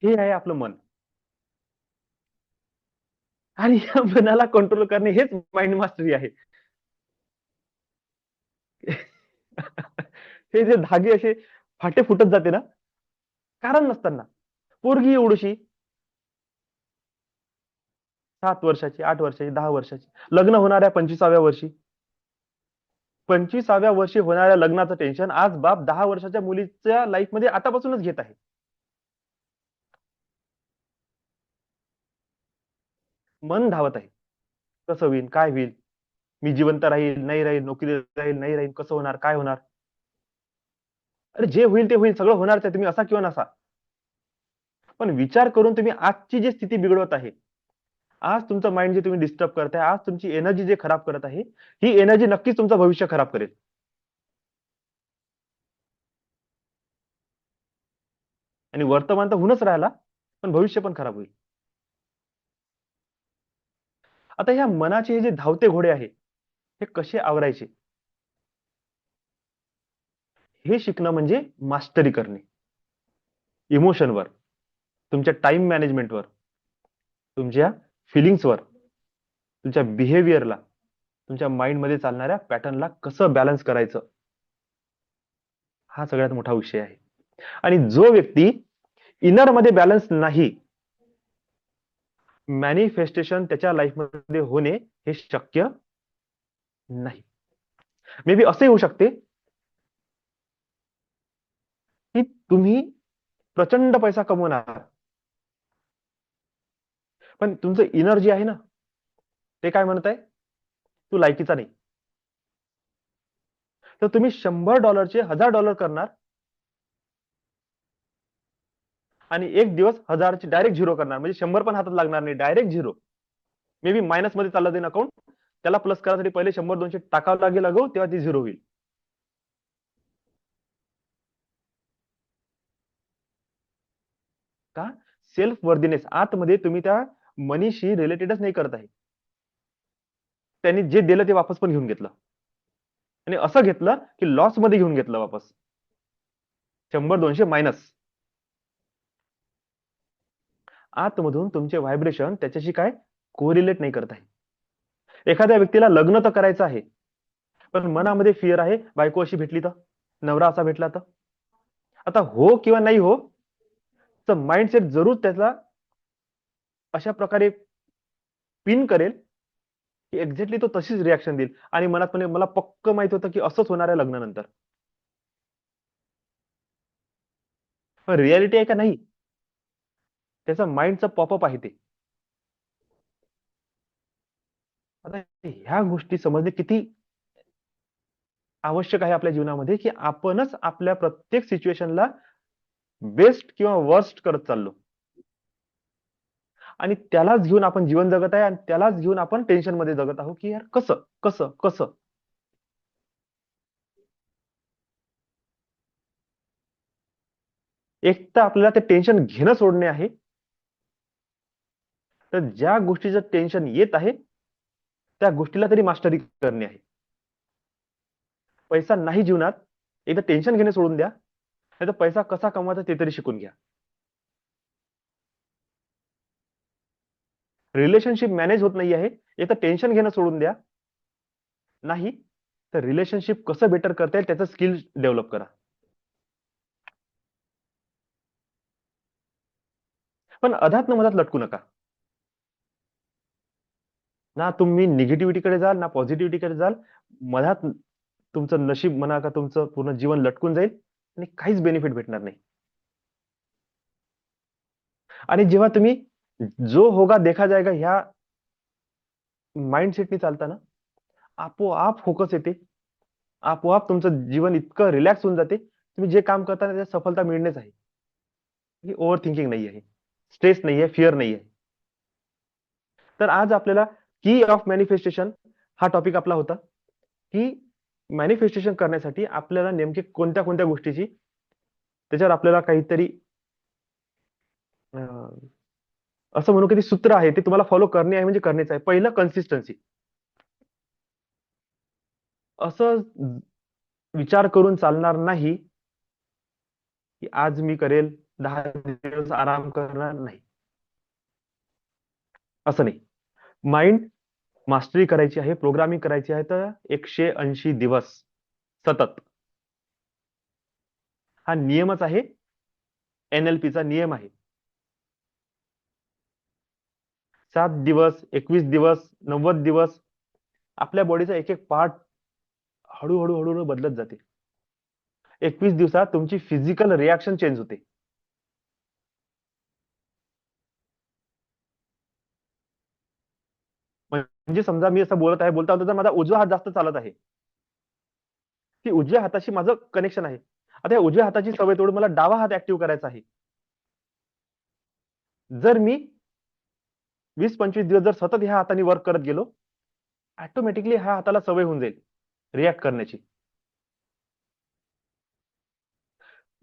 हे आहे आपलं मन. आणि या मनाला कंट्रोल करणे हेच माइंड मास्टरी आहे. हे जे धागे असे फाटे फुटत जाते ना, कारण नसताना. पोरगी एवढीशी, 7 वर्षाची, 8 वर्षाची, 10 वर्षाची, लग्न होणाऱ्या 25व्या वर्षी, 25व्या वर्षी होणाऱ्या लग्नाचं टेन्शन आज बाप 10 वर्षाच्या मुलीच्या लाईफ मध्ये आतापासूनच घेत आहे. मन धावत आहे, कसं होईल, काय होईल, मी जिवंत राहील नाही राहील, नोकरी राहील नाही राहील, कसं होणार, काय होणार. अरे जे होईल ते होईल, सगळं होणारच आहे, तुम्ही असा किंवा नसा. पण विचार करून तुम्ही आजची जी स्थिती बिघडवत आहे, आज तुमचं माइंड जे तुम्ही डिस्टर्ब करताय, आज तुमची एनर्जी जे खराब करत आहे, ही एनर्जी नक्कीच तुमचं भविष्य खराब करेल. आणि वर्तमान तर होऊनच राहिला, पण भविष्य पण खराब होईल. आता ह्या मनाचे हे जे धावते घोडे आहे, हे कसे आवरायचे, हे शिकणं म्हणजे मास्टरी करणे. इमोशनवर, तुमच्या टाइम मॅनेजमेंटवर, तुमच्या फिलिंग्सवर, तुमच्या बिहेवियरला, तुमच्या माइंडमध्ये चालणाऱ्या पॅटर्नला कसं बॅलन्स करायचं, हा सगळ्यात मोठा विषय आहे. आणि जो व्यक्ती इनर मध्ये बॅलन्स नाही, मॅनिफेस्टेशन त्याच्या लाईफमध्ये होणे हे शक्य नाही. मे बी असंही होऊ शकते की तुम्ही प्रचंड पैसा कमवणार, पण तुमचं इनर जे आहे ना, ते काय म्हणत आहे, तू लायकीचा नाही. तर तुम्ही $100चे $1000 करणार आणि एक दिवस 1000ची डायरेक्ट झिरो करणार, म्हणजे 100 पण हातात लागणार नाही, direct zero. May be minus मध्ये चाललं जाईल अकाउंट, त्याला प्लस करायसाठी पहिले 100-200 टाकावं लागेल अगो, तेव्हा ती झिरो होईल. का? Self worthiness. आतमध्ये तुम्ही त्या मनीशी रिलेटेडच नाही करत आहे. त्यांनी जे दिलं ते वापस पण घेऊन घेतलं, आणि असं घेतलं की लॉस मध्ये घेऊन घेतलं वापस, 100-200 मायनस. आतमधून तुमचे व्हायब्रेशन त्याच्याशी काय कोरिलेट नाही करत आहे. एखाद्या व्यक्तीला लग्न तर करायचं आहे, पण मनामध्ये फिअर आहे, बायको अशी भेटली तर, नवरा असा भेटला तर. आता हो किंवा नाही हो, तर माइंडसेट जरूर त्याला अशा प्रकारे पिन करेल की एक्झॅक्टली तो तशीच रिॲक्शन देईल, आणि मनात पण मला पक्क माहित होतं की असंच होणार आहे लग्नानंतर. पण रियालिटी आहे का नाही, त्याचा माइंडचा पॉपअप आहे ते. आता ह्या गोष्टी समजणे किती आवश्यक आहे आपल्या जीवनामध्ये, की आपणच आपल्या प्रत्येक सिच्युएशनला बेस्ट किंवा वर्स्ट करत चाललो, आणि त्यालाच घेऊन आपण जीवन जगत आहे, आणि त्यालाच घेऊन आपण टेन्शन मध्ये जगत आहोत की यार कसं कसं कसं. एक तर आपल्याला ते टेन्शन घेणं सोडणे आहे, तर ज्या गोष्टीचं टेन्शन येत आहे त्या गोष्टीला तरी मास्टरी करणे आहे. पैसा नाही जीवनात, एकदा टेन्शन घेणे सोडून द्या, नाही तर पैसा कसा कमवायचा ते तरी शिकून घ्या. रिलेशनशिप मॅनेज होत नाही आहे, एकदा टेन्शन घेणं सोडून द्या, नाही तर रिलेशनशिप कसं बेटर करता येईल त्याचं स्किल डेव्हलप करा. पण अधात मधात लटकू नका. ना तुम्ही निगेटिव्हिटीकडे जाल, ना पॉझिटिव्हिटीकडे जाल. मधात तुमचं नशीब म्हणा का तुमचं पूर्ण जीवन लटकून जाईल, आणि काहीच बेनिफिट भेटणार नाही. आणि जेव्हा तुम्ही जो होगा देखा जाएगा ह्या माइंडसेटनी चालता ना, आपोआप फोकस येते, आपोआप तुमचं जीवन इतकं रिलॅक्स होऊन जाते, तुम्ही जे काम करता त्याच्यात सफलता मिळणेच आहे. ओव्हर थिंकिंग नाही आहे, स्ट्रेस नाही आहे, फिअर नाही आहे. तर आज आपल्याला की ऑफ मॅनिफेस्टेशन हा टॉपिक आपला होता, की मॅनिफेस्टेशन करण्यासाठी आपल्याला नेमके कोणत्या कोणत्या गोष्टीची, त्याच्यावर आपल्याला काहीतरी असं म्हणू की सूत्र आहे ते तुम्हाला फॉलो करणे आहे, म्हणजे करणेच आहे. पहिलं कन्सिस्टन्सी. असं विचार करून चालणार नाही की आज मी करेल, 10 दिवस आराम करणार नाही, असं नाही. माइंड मास्टरी करायची आहे, प्रोग्रामिंग करायची आहे, तर 180 दिवस सतत. हा नियमच आहे, NLP चा नियम आहे. 7 दिवस, 21 दिवस, 90 दिवस, आपल्या बॉडीचा एक एक पार्ट हळूहळू हळूहळू बदलत जाते. 21 दिवसात तुमची फिजिकल रिॲक्शन चेंज होते. म्हणजे समजा मी असं बोलत आहे, बोलता बोलता माझा उजवा हात जास्त चालत आहे, की उजव्या हाताशी माझं कनेक्शन आहे. आता या उजव्या हाताची सवय तोडून मला डावा हात ऍक्टिव्ह करायचा आहे. जर मी 20-25 दिवस जर सतत ह्या हाताने वर्क करत गेलो, ऑटोमॅटिकली ह्या हाताला सवय होऊन जाईल रिॲक्ट करण्याची.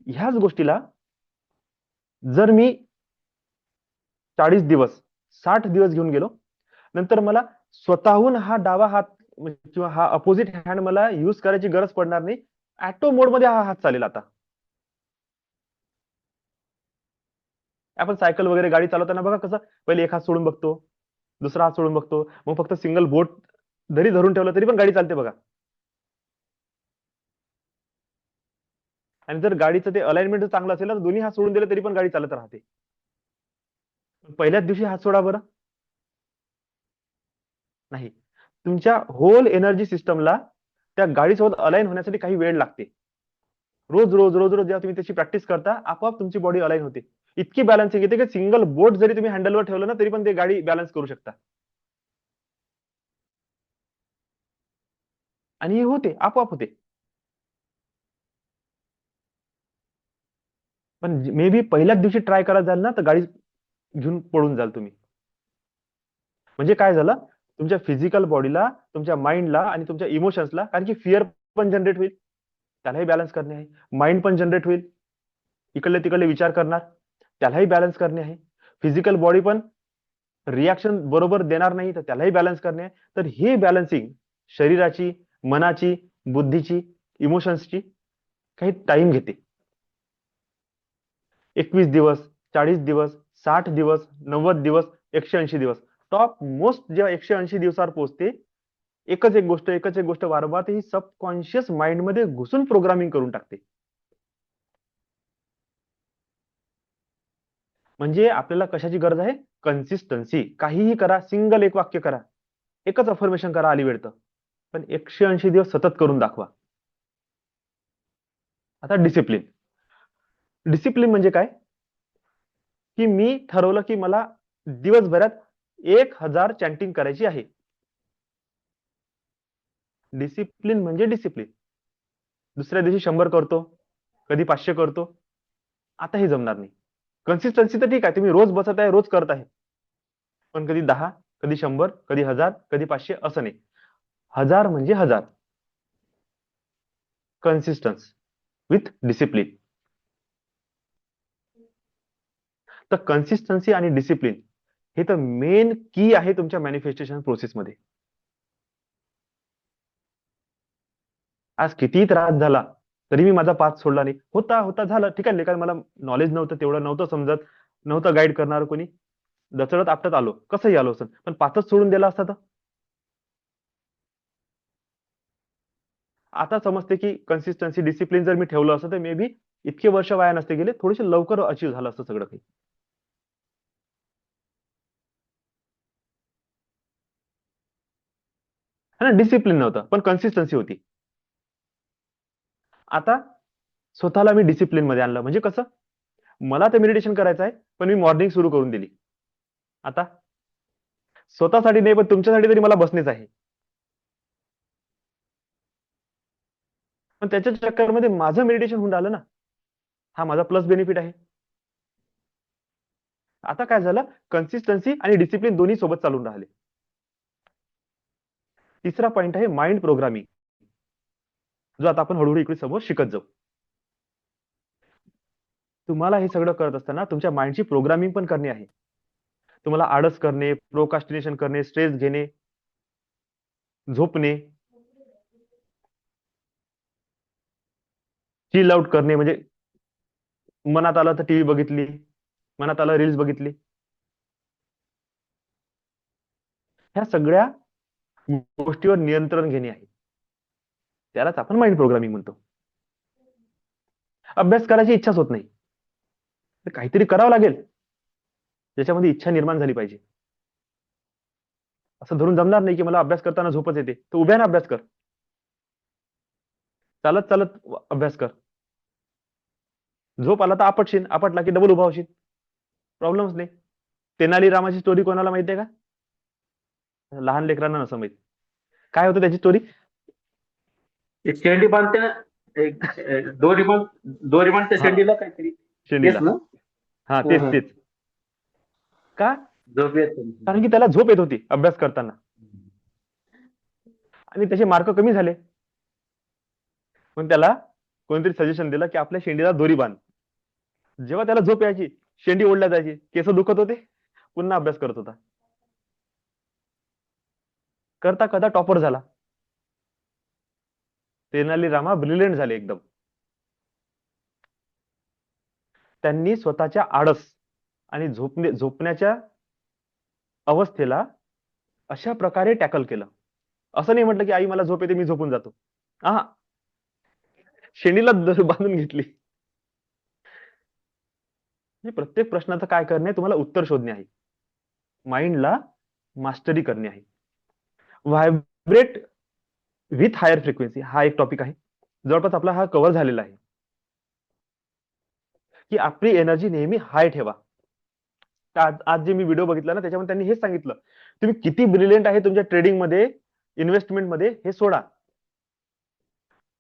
ह्याच गोष्टीला जर मी 40 दिवस, 60 दिवस घेऊन गेलो, नंतर मला स्वतःहून हा डावा हात किंवा हा अपोजिट हँड मला युज करायची गरज पडणार नाही. ऑटो मोड मध्ये हा हात चालेल. आता आपण सायकल वगैरे गाडी चालवताना बघा कसं, पहिले एक हात सोडून बघतो, दुसरा हात सोडून बघतो, मग फक्त सिंगल बोट जरी धरून ठेवलं तरी पण गाडी चालते बघा. आणि जर गाडीचं ते अलाइनमेंट चांगलं असेल ना, तर दोन्ही हात सोडून दिले तरी पण गाडी चालत राहते. पहिल्याच दिवशी हात सोडा बरं. नाही, तुमच्या होल एनर्जी सिस्टमला त्या गाडीसोबत अलाइन होण्यासाठी काही वेळ लागते. रोज रोज रोज रोज जेव्हा तुम्ही त्याची प्रॅक्टिस करता, आपोआप तुमची बॉडी अलाइन होते. इतकी बॅलन्सिंग येते की सिंगल बोट जरी तुम्ही हँडलवर ठेवलं ना, तरी पण ते गाडी बॅलन्स करू शकता. आणि हे होते, आपोआप होते. पण मे बी पहिल्याच दिवशी ट्राय करायला जाल ना, तर गाडी घेऊन पळून जाल तुम्ही. म्हणजे काय झालं, तुमच्या फिजिकल बॉडीला, तुमच्या माइंडला आणि तुमच्या इमोशन्सला, कारण की फिअर पण जनरेट होईल, त्यालाही बॅलन्स करणे आहे. माइंड पण जनरेट होईल, इकडले तिकडले विचार करणार, त्यालाही बॅलन्स करणे आहे. फिजिकल बॉडी पण रिॲक्शन बरोबर देणार नाही, तर त्यालाही बॅलन्स करणे आहे. तर हे बॅलन्सिंग शरीराची, मनाची, बुद्धीची, इमोशन्सची काही टाइम घेते. 21 दिवस, 40 दिवस, 60 दिवस, 90 दिवस, 180 दिवस, टॉप मोस्ट जेव्हा 180 दिवसावर पोहोचते, एकच एक गोष्ट वारंवार ही सबकॉन्शियस माइंड मध्ये घुसून प्रोग्रामिंग करून टाकते. म्हणजे आपल्याला कशाची गरज आहे? कन्सिस्टन्सी. काहीही करा, सिंगल एक वाक्य करा, एकच अफर्मेशन करा आली वेळ तर, पण 180 दिवस सतत करून दाखवा. आता डिसिप्लिन. डिसिप्लिन म्हणजे काय? की मी ठरवलं की मला दिवसभरात 1000 चॅन्टिंग करायची आहे. डिसिप्लिन म्हणजे डिसिप्लिन. दुसऱ्या दिवशी 100 करतो, कधी 500 करतो, आता हे जमणार नाही. कन्सिस्टन्सी तर ठीक आहे, तुम्ही रोज बसत आहे, रोज करत आहे, पण कधी 10, कधी 100, कधी 1000, कधी 500 असं नाही. 1000 म्हणजे 1000. Consistence with discipline. तर कन्सिस्टन्सी आणि डिसिप्लिन हे तर मेन की आहे तुमच्या मॅनिफेस्टेशन प्रोसेसमध्ये. आज कितीही त्रास झाला तरी मी माझा पाथ सोडला नाही. होता होता झालं ठीक आहे, कारण मला नॉलेज नव्हतं, तेवढं नव्हतं समजत, नव्हतं गाईड करणार कोणी, दचडत आपटत आलो, कसंही आलो असं, पण पाथच सोडून दिला असता तर. आता समजते की कन्सिस्टन्सी, डिसिप्लिन जर मी ठेवलं असतं तर मे बी इतके वर्ष वाया नसते गेले, थोडेसे लवकर अचीव्ह झालं असतं सगळं काही. है ना, डिसिप्लिन नव्हतं पण कन्सिस्टन्सी होती. आता स्वतःला मी डिसिप्लिन मध्ये आणलं, म्हणजे कसं, मला ते मेडिटेशन करायचं आहे पण मी मॉर्निंग सुरू करून दिली. आता स्वतःसाठी नाही पण तुमच्यासाठी तरी मला बसणेच आहे, पण त्याच्या चक्करमध्ये माझं मेडिटेशन होऊन राहिलं ना, हा माझा प्लस बेनिफिट आहे. आता काय झालं, कन्सिस्टन्सी आणि डिसिप्लिन दोन्ही सोबत चालून राहिले. तिसरा पॉइंट आहे माइंड प्रोग्रामिंग, जो आता आपण हळूहळू इकडे समोर शिकत जाऊ. तुम्हाला हे सगळं करत असताना तुमच्या माइंडची प्रोग्रामिंग पण करणे आहे. तुम्हाला आळस करणे, प्रोकास्टिनेशन करणे, स्ट्रेस घेणे, झोपणे, चिल आउट करणे, म्हणजे मनात आलं तर टीव्ही बघितली, मनात आलं रील्स बघितली, ह्या सगळ्या गोष्टीवर नियंत्रण घेणे आहे. त्यालाच आपण माइंड प्रोग्रामिंग म्हणतो. अभ्यास करायची इच्छाच होत नाही, तर काहीतरी करावं लागेल ज्याच्यामध्ये इच्छा निर्माण झाली पाहिजे. असं धरून जमणार नाही की मला अभ्यास करताना झोपच येते, तर उभ्याने अभ्यास कर, चालत चालत अभ्यास कर. झोप आला तर आपटशील, आपटला की डबल उभा होशील, प्रॉब्लेमच नाही. तेनाली रामाची स्टोरी कोणाला माहितीये का? लहान लेकरांना नसं माहित. काय होतं त्याची स्टोरी? एक शेंडी बांधते ना, दोरी बांधते हा, शेंडीला काहीतरी. शेंडीला. तेच ना. हा, हं, तेच हं. तेच. का? झोप येत कारण की त्याला झोप येत होती अभ्यास करताना आणि त्याचे मार्क कमी झाले. मग त्याला कोणतरी सजेशन दिलं की आपल्या शेंडीला दोरी बांध. जेव्हा त्याला झोप यायची, शेंडी ओढल्या जायची, केस दुखत होते, पुन्हा अभ्यास करत होता. करता करता टॉपर झाला. तेनाली रामा ब्रिलियंट झाले एकदम. त्यांनी स्वतःच्या आळस आणि झोपण्याच्या अवस्थेला अशा प्रकारे टॅकल केलं. असं नाही म्हटलं की आई मला झोप येते मी झोपून जातो. हा, शेंडीला बांधून घेतली. म्हणजे प्रत्येक प्रश्नाचं काय करणे, तुम्हाला उत्तर शोधणे आहे, माइंडला मास्टरी करणे आहे. व्हायब्रेट विथ हायर फ्रिक्वेन्सी हा एक टॉपिक आहे, जवळपास आपला हा कव्हर झालेला आहे. की आपली एनर्जी नेहमी हाय ठेवा. आज जे मी व्हिडिओ बघितला ना, त्याच्यामध्ये त्यांनी हेच सांगितलं, तुम्ही किती ब्रिलियंट आहे तुमच्या ट्रेडिंग मध्ये, इन्व्हेस्टमेंट मध्ये, हे सोडा,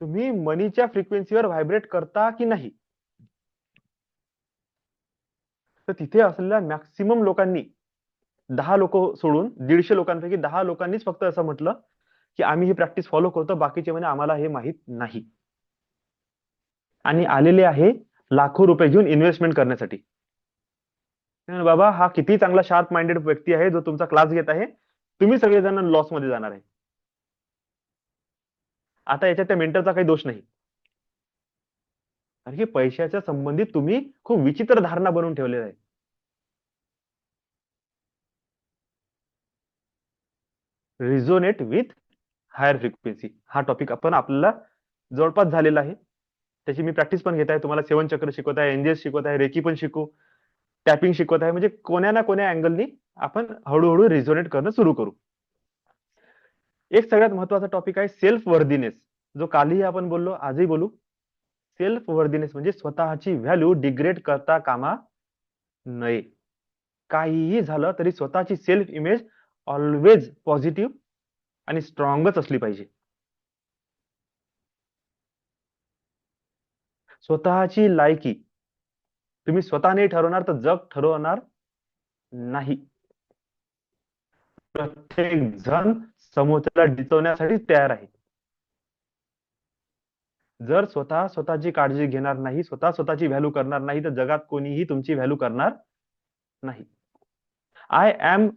तुम्ही मनीच्या फ्रिक्वेन्सीवर व्हायब्रेट करता की नाही. तर तिथे असलेल्या मॅक्सिमम लोकांनी 10 लोक सोडून 150 लोकांपैकी 10 लोकांनीच फक्त असं म्हटलं की आम्ही ही प्रॅक्टिस फॉलो करतो, बाकीचे म्हणे आम्हाला हे माहित नाही. आणि आलेले आहे लाखो रुपये घेऊन इन्व्हेस्टमेंट करण्यासाठी. बाबा हा किती चांगला शार्प माइंडेड व्यक्ती आहे जो तुमचा क्लास घेत आहे, तुम्ही सगळेजण लॉस मध्ये जाणार आहे. आता याच्यात त्या मेंटरचा काही दोष नाही, कारण की पैशाच्या संबंधित तुम्ही खूप विचित्र धारणा बनवून ठेवलेल्या आहे. रिझोनेट विथ हायर फ्रिक्वेन्सी हा टॉपिक आपण आपल्याला जवळपास झालेला आहे. त्याची मी प्रॅक्टिस पण घेत आहे. तुम्हाला 7 चक्र शिकवत आहे, एनजीएस शिकवत आहे, रेकी पण शिकू, टॅपिंग शिकवत आहे. म्हणजे कोण्या ना कोण्या अँगलनी आपण हळूहळू रिझोनेट करणं सुरू करू. एक सगळ्यात महत्वाचा टॉपिक आहे सेल्फ वर्दीनेस, जो कालही आपण बोललो, आजही बोलू. सेल्फ वर्दीनेस म्हणजे स्वतःची व्हॅल्यू डिग्रेड करता कामा नये. काहीही झालं तरी स्वतःची सेल्फ इमेज ऑलवेज पॉझिटिव्ह आणि स्ट्रॉंगच असली पाहिजे. स्वतःची लायकी तुम्ही स्वतः नाही ठरवणार तर जग ठरवणार नाही. प्रत्येक जण समोरच्याला डिचवण्यासाठी तयार आहे. जर स्वतः स्वतःची काळजी घेणार नाही, स्वतः स्वतःची व्हॅल्यू करणार नाही, तर जगात कोणीही तुमची व्हॅल्यू करणार नाही. I am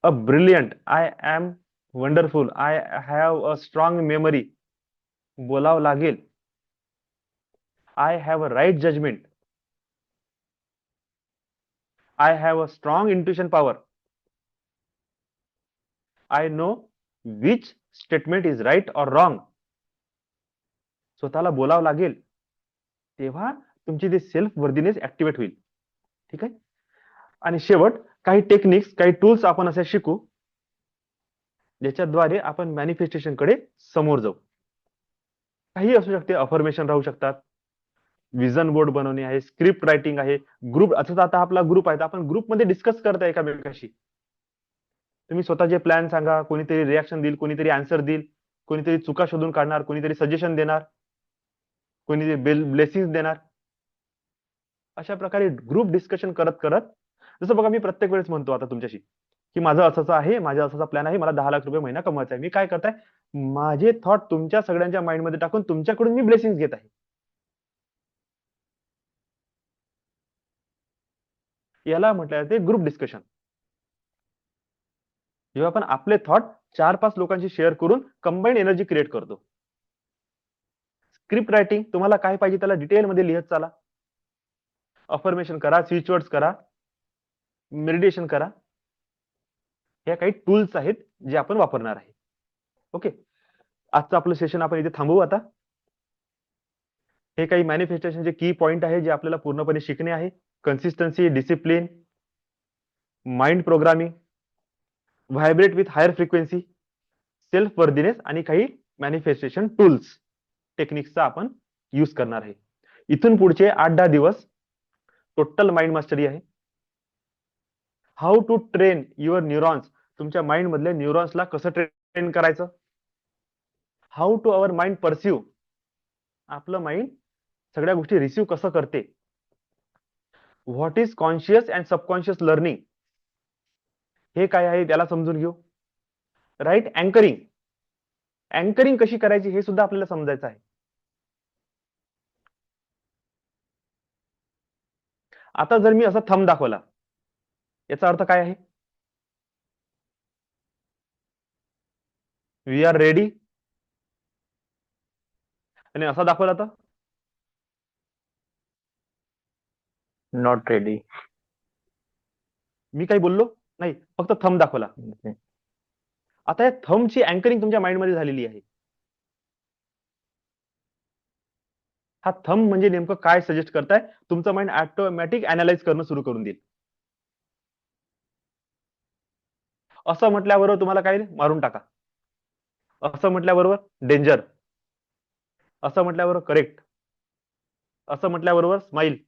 a brilliant, I am wonderful, I have a strong memory बोलावं लागेल. I have a right judgement, I have a strong intuition power, I know which statement is right or wrong. स्वतःला बोलावं लागेल, तेव्हा तुमची ती self worthiness activate होईल. ठीक आहे. आणि शेवट काही टेक्निक्स, काही टूल्स आपण असे शिकू ज्याच्याद्वारे आपण मॅनिफेस्टेशन कडे समोर जाऊ. काही असू शकते, अफर्मेशन राहू शकतात, विजन बोर्ड बनवणे आहे, स्क्रिप्ट रायटिंग आहे, ग्रुप. आता आपला ग्रुप आहे, आपण ग्रुपमध्ये डिस्कस करताय एकामेकाशी. तुम्ही स्वतःचे प्लॅन सांगा, कोणीतरी रिॲक्शन देईल, कोणीतरी आन्सर देईल, कोणीतरी चुका शोधून काढणार, कोणीतरी सजेशन देणार, कोणीतरी ब्लेसिंग देणार. अशा प्रकारे ग्रुप डिस्कशन करत करत, जसं बघा मी प्रत्येक वेळेस म्हणतो आता तुमच्याशी की माझं असंच आहे, माझा असाचा प्लॅन आहे, मला 10 लाख रुपये महिना कमवायचा आहे. मी काय करताय, माझे थॉट तुमच्या सगळ्यांच्या माइंडमध्ये टाकून तुमच्याकडून मी ब्लेसिंग घेत आहे. याला म्हटलं जाते ग्रुप डिस्कशन. जेव्हा आपण आपले थॉट 4-5 लोकांशी शेअर करून कंबाईंड एनर्जी क्रिएट करतो. स्क्रिप्ट रायटिंग, तुम्हाला काय पाहिजे त्याला डिटेलमध्ये लिहत चाला. अफर्मेशन करा, स्विच वर्ड्स करा, मेडिटेशन करा. या काही टूल्स आहेत जे आपण वापरणार आहे. ओके, आजचं आपलं सेशन आपण इथे थांबवू. आता हे काही मॅनिफेस्टेशनचे की पॉइंट आहे जे आपल्याला पूर्णपणे शिकणे आहे. Consistency, discipline, mind programming, vibrate with higher frequency, self worthiness आणि काही मॅनिफेस्टेशन टूल्स टेक्निक्सचा आपण यूज करणार आहे. इथून पुढचे 8-10 दिवस टोटल माइंड मास्टरी आहे. How to train your neurons, तुमच्या माइंड मधल्या न्यूरॉन्सला कसं ट्रेन करायचं. How to our mind perceive, आपलं माइंड सगळ्या गोष्टी रिसिव्ह कसं करते. What is conscious and subconscious learning, हे काय आहे त्याला समजून घेऊ. राईट अँकरिंग, अँकरिंग कशी करायची हे सुद्धा आपल्याला समजायचं आहे. आता जर मी असा थंब दाखवला, याचा अर्थ काय आहे. We are ready. आणि असा दाखवला तर नॉट रेडी. मी काही बोललो नाही, फक्त थंब दाखवला. आता या थंबची अँकरिंग तुमच्या माइंडमध्ये झालेली आहे. हा थंब म्हणजे नेमकं काय सजेस्ट करताय, तुमचं माइंड ऑटोमॅटिक अनालाइज करणं सुरू करून देईल. असं म्हटल्याबरोबर तुम्हाला काय मारून टाका, असं म्हटल्याबरोबर डेंजर, असं म्हटल्याबरोबर करेक्ट, असं म्हटल्याबरोबर स्माइल.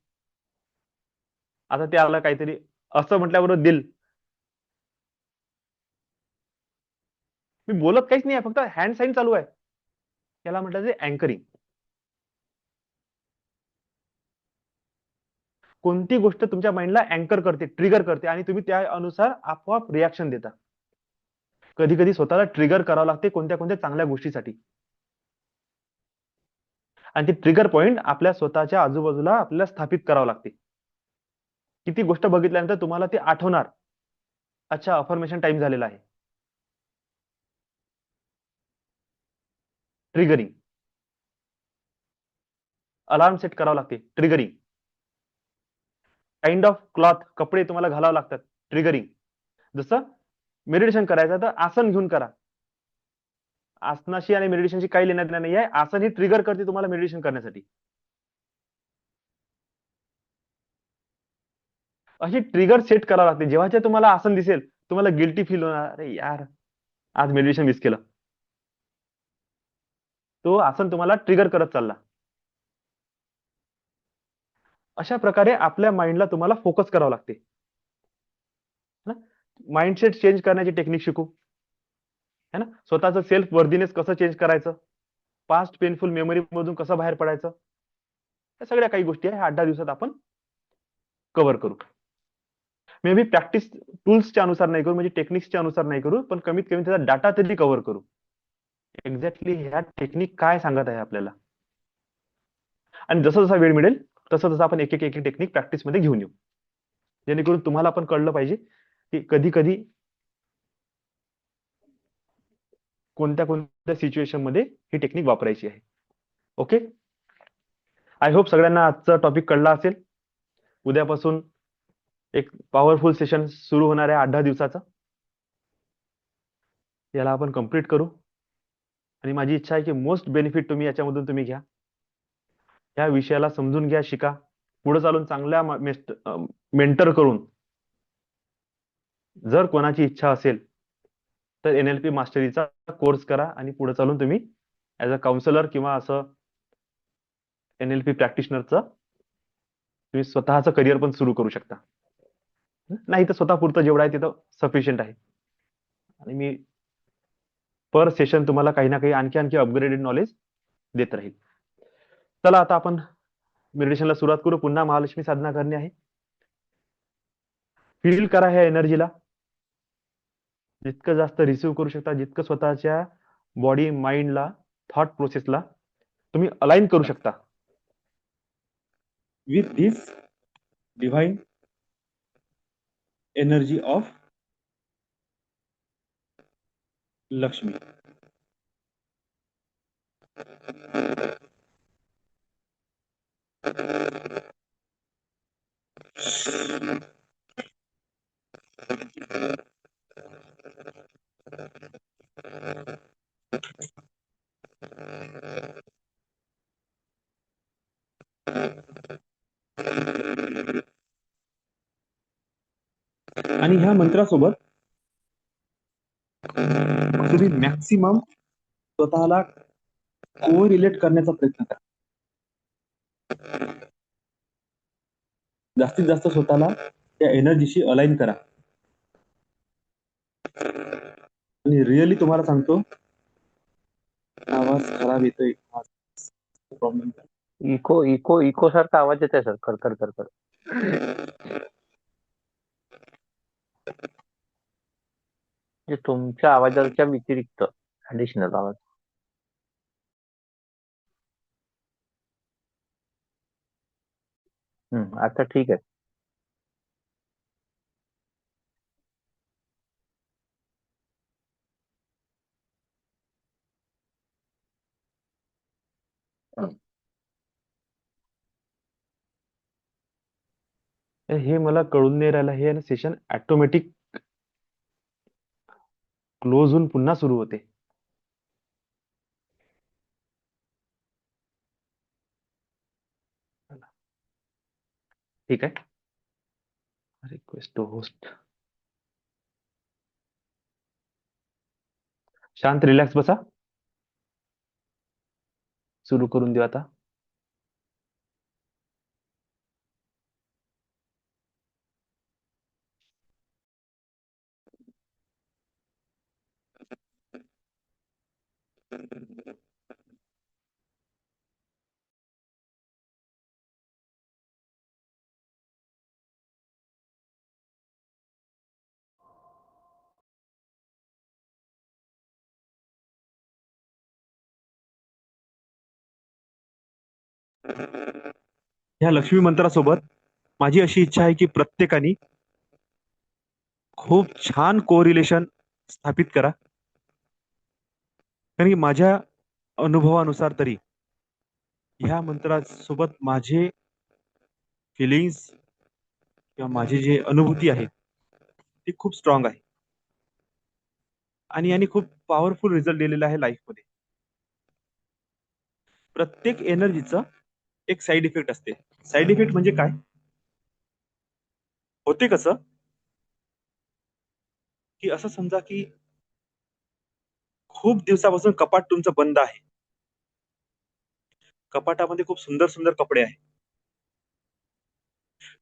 आता ते आलं काहीतरी, असं म्हटल्याबरोबर दिल. मी बोलत काहीच नाही, फक्त हँड साईन चालू आहे. याला म्हटलं अँकरिंग. कोणती गोष्ट तुमच्या माइंडला अँकर करते, ट्रिगर करते आणि तुम्ही त्या अनुसार आपोआप रिॲक्शन देता. कधी कधी स्वतःला ट्रिगर करावं लागते कोणत्या कोणत्या चांगल्या गोष्टीसाठी. आणि ती ट्रिगर पॉइंट आपल्या स्वतःच्या आजूबाजूला आपल्याला स्थापित करावं लागते. किती गोष्ट बघितल्यानंतर तुम्हाला ती आठवणार, अच्छा अफर्मेशन टाइम झालेला आहे. ट्रिगरिंग. अलार्म सेट करावं लागते, ट्रिगरिंग. काइंड ऑफ क्लॉथ, कपडे तुम्हाला घालावं लागतात, ट्रिगरिंग. जसं मेडिटेशन करायचं तर आसन घेऊन करा. आसनाशी आणि मेडिटेशनशी काही लेण्यात नाही आहे. आसन ही ट्रिगर करते तुम्हाला मेडिटेशन करण्यासाठी. अशी ट्रिगर सेट करावं लागते. जेव्हा तुम्हाला आसन दिसेल, तुम्हाला गिल्टी फील होणार, अरे यार आज मेडिटेशन मिस केलं. तो आसन तुम्हाला ट्रिगर करत चालला. अशा प्रकारे आपल्या माइंडला तुम्हाला फोकस करावं लागते. माइंडसेट चेंज करण्याची टेक्निक शिकू, है ना. स्वतःचं सेल्फ वर्दीनेस कसं चेंज करायचं, पास्ट पेनफुल मेमरी मधून कसं बाहेर पडायचं, या सगळ्या काही गोष्टी आहे 8-10 दिवसात आपण कव्हर करू. मे बी प्रॅक्टिस टूल्सच्या अनुसार नाही करू, म्हणजे टेक्निक्सच्या अनुसार नाही करू, पण कमीत कमी त्याचा डाटा तरी कव्हर करू. एक्झॅक्टली ह्या टेक्निक काय सांगत आहे आपल्याला. आणि जसा जसा वेळ मिळेल तसं तसं आपण एक एक एक टेक्निक प्रॅक्टिसमध्ये घेऊन येऊ, जेणेकरून तुम्हाला पण कळलं पाहिजे की कधी कधी कोणत्या कोणत्या सिच्युएशन मध्ये ही टेक्निक वापरायची आहे. ओके. आय होप सगळ्यांना आजचा टॉपिक कळला असेल. उद्यापासून एक पॉवरफुल सेशन सुरू होणार आहे 8-10 दिवसाचा. याला आपण कंप्लीट करू. आणि माझी इच्छा आहे की मोस्ट बेनिफिट तुम्ही याच्यामधून तुम्ही घ्या. या विषयाला समजून घ्या, शिका. पुढे चालून चांगल्या मेंटर करून, जर कोणाची इच्छा असेल तर NLP मास्टरीचा कोर्स करा आणि पुढे चालून तुम्ही ऍज अ काउन्सिलर किंवा असं NLP प्रॅक्टिशनरचं तुम्ही स्वतःचं करिअर पण सुरू करू शकता. नाही तर स्वतःपुरतं जेवढं आहे तिथं सफिशियंट आहे. आणि मी पर सेशन तुम्हाला काही ना काही आणखी आणखी अपग्रेडेड नॉलेज देत राहील. चला आता आपण मेडिटेशनला सुरुवात करू. पुन्हा महालक्ष्मी साधना करणे आहे. फील करा ह्या एनर्जीला. जितकं जास्त रिसिव्ह करू शकता, जितकं स्वतःच्या बॉडी माइंडला थॉट प्रोसेसला तुम्ही अलाइन करू शकता with this divine energy of Lakshmi. आणि ह्या मंत्रासोबत तुम्ही मॅक्सिमम स्वतःला को रिलेट करण्याचा प्रयत्न करा. जास्तीत जास्त स्वतःला त्या एनर्जीशी अलाइन करा. आणि रिअली तुम्हाला सांगतो, आवाज खराब येतोय. प्रॉब्लेम. इको इको इको सारखा आवाज येत आहे सर, खरखर खरखर. म्हणजे तुमच्या आवाजाच्या व्यतिरिक्त ऍडिशनल आवाज. आता ठीक आहे. हे मला कळून नाही राहिलं. हे सेशन ऑटोमॅटिक क्लोज होऊन पुन्हा सुरू होते. ठीक आहे. Request to host. शांत रिलॅक्स बसा. सुरू करून देऊ आता. ह्या लक्ष्मी मंत्रासोबत माझी अशी इच्छा आहे की प्रत्येकाने खूप छान कोरिलेशन स्थापित करा. कारण की माझ्या अनुभवानुसार तरी ह्या मंत्रासोबत माझे फिलिंग्स किंवा माझी जी अनुभूती आहे ती खूप स्ट्रॉंग आहे आणि यांनी खूप पॉवरफुल रिझल्ट दिलेला आहे लाईफमध्ये. प्रत्येक एनर्जीचं एक साईड इफेक्ट असते. साईड इफेक्ट म्हणजे काय होते कसं, की असं समजा की खूप दिवसापासून कपाट तुमचं बंद आहे. कपाटामध्ये खूप सुंदर सुंदर कपडे आहेत.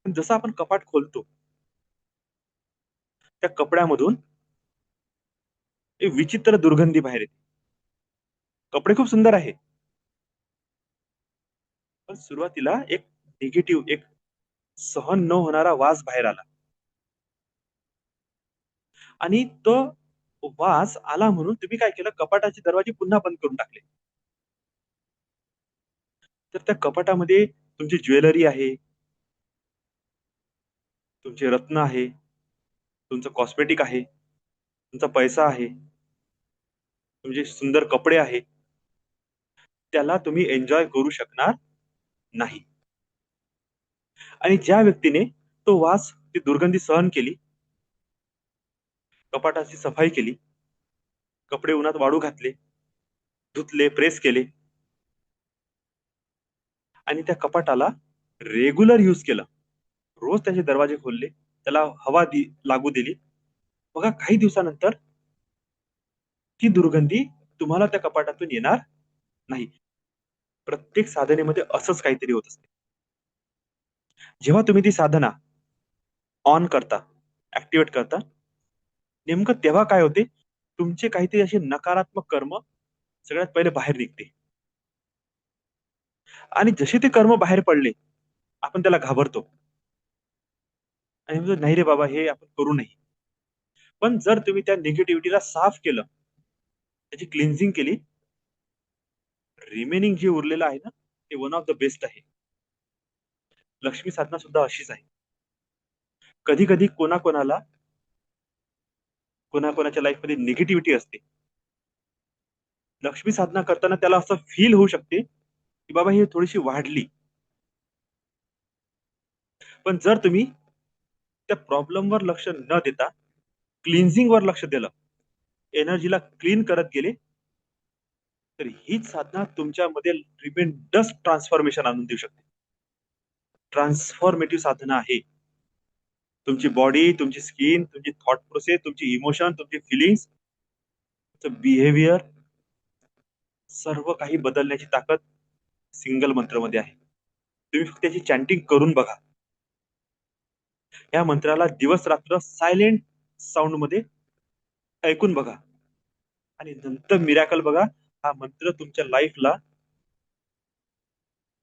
पण जसं आपण कपाट खोलतो त्या कपड्यामधून एक विचित्र दुर्गंधी बाहेर येते. कपडे खूप सुंदर आहे पण सुरुवातीला एक निगेटिव्ह, एक सहन न होणारा वास बाहेर आला आणि तो वास आला म्हणून तुम्ही काय केलं, कपाटाचे दरवाजे पुन्हा बंद करून टाकले. तर त्या कपाटामध्ये तुमची ज्वेलरी आहे, तुमचे रत्न आहे, तुमचं कॉस्मेटिक आहे, तुमचा पैसा आहे, तुमचे सुंदर कपडे आहे, त्याला तुम्ही एन्जॉय करू शकणार नाही. आणि ज्या व्यक्तीने तो वास, ती दुर्गंधी सहन केली, कपाटाची सफाई केली, कपडे उन्हात वाळू घातले, धुतले, प्रेस केले आणि त्या कपाटाला रेग्युलर यूज केलं, रोज त्याचे दरवाजे खोलले, त्याला हवा लागू दिली, बघा काही दिवसानंतर ती दुर्गंधी तुम्हाला त्या कपाटातून येणार नाही. प्रत्येक साधनेमध्ये असंच काहीतरी होत असते. जेव्हा तुम्ही ती साधना ऑन करता, ऍक्टिव्हेट करता, नेमकं तेव्हा काय होते, तुमचे काहीतरी असे नकारात्मक कर्म सगळ्यात पहिले बाहेर निघते आणि जसे ते कर्म बाहेर पडले आपण त्याला घाबरतो आणि म्हणतो नाही रे बाबा हे आपण करू नये. पण जर तुम्ही त्या निगेटिव्हिटीला साफ केलं, त्याची क्लिन्झिंग केली, रिमेनिंग जे उरलेलं आहे ना ते वन ऑफ द बेस्ट आहे. लक्ष्मी साधना सुद्धा अशीच आहे. कधी कधी कोणाकोणाला कोणाकोणाच्या लाईफमध्ये निगेटिव्हिटी असते. लक्ष्मी साधना करताना त्याला असं फील होऊ शकते की बाबा ही थोडीशी वाढली. पण जर तुम्ही त्या प्रॉब्लेमवर लक्ष न देता क्लिन्झिंग वर लक्ष दिलं, एनर्जीला क्लीन करत गेले, तर हीच साधना तुमच्यामध्ये ट्रिमेंडस ट्रान्सफॉर्मेशन आणून देऊ शकते. ट्रान्सफॉर्मेटिव्ह साधना आहे. तुमची बॉडी, तुमची स्किन, तुमची थॉट प्रोसेस, तुमची इमोशन, तुमची फिलिंग्स, तुमचं बिहेवियर, सर्व काही बदलण्याची ताकद सिंगल मंत्रमध्ये आहे. तुम्ही फक्त त्याची चॅन्टिंग करून बघा. या मंत्राला दिवस रात्र सायलेंट साऊंड मध्ये ऐकून बघा आणि नंतर मिरॅकल बघा. हा मंत्र तुमच्या लाईफला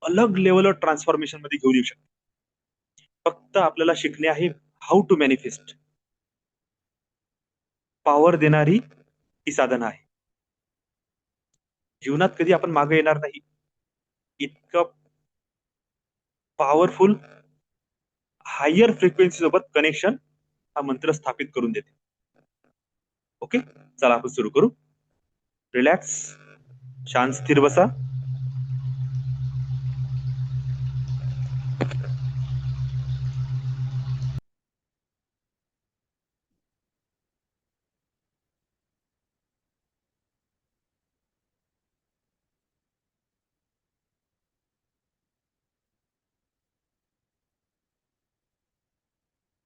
अलग लेवलवर ट्रान्सफॉर्मेशन मध्ये घेऊन येऊ शकतो. फक्त आपल्याला शिकणे आहे हाऊ टू मॅनिफेस्ट. पॉवर देणारी ही साधना आहे. जीवनात कधी आपण मागे येणार नाही इतकं पॉवरफुल हायर फ्रिक्वेन्सी सोबत कनेक्शन हा मंत्र स्थापित करून देते. ओके, चला आपण सुरू करू. रिलॅक्स, शांत स्थिर बसा.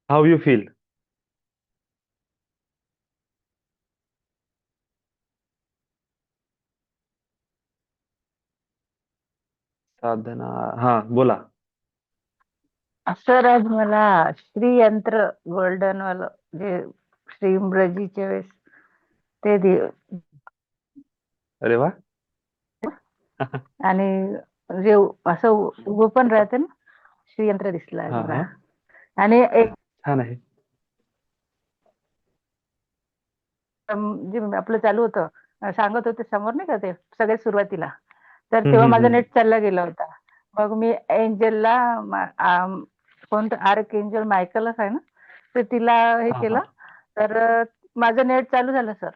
How you feel? साधना, हा बोला. सर आज मला श्रीयंत्र गोल्डन वालं जे श्रीमृजीच्या वेळेस ते अरे वा. आणि जे असं उभं पण राहते ना श्रीयंत्र दिसलं आज हा मला. हा, आणि एक छान आहे. जे आपलं चालू होतं सांगत होते समोर नाही का ते सगळ्यात सुरुवातीला, तर तेव्हा माझा नेट चालला गेला होता. मग मी एंजलला कोणतं आर्क एंजल मायकलच आहे ना, तर तिला हे हा, केलं. हा. तर माझं नेट चालू झालं सर.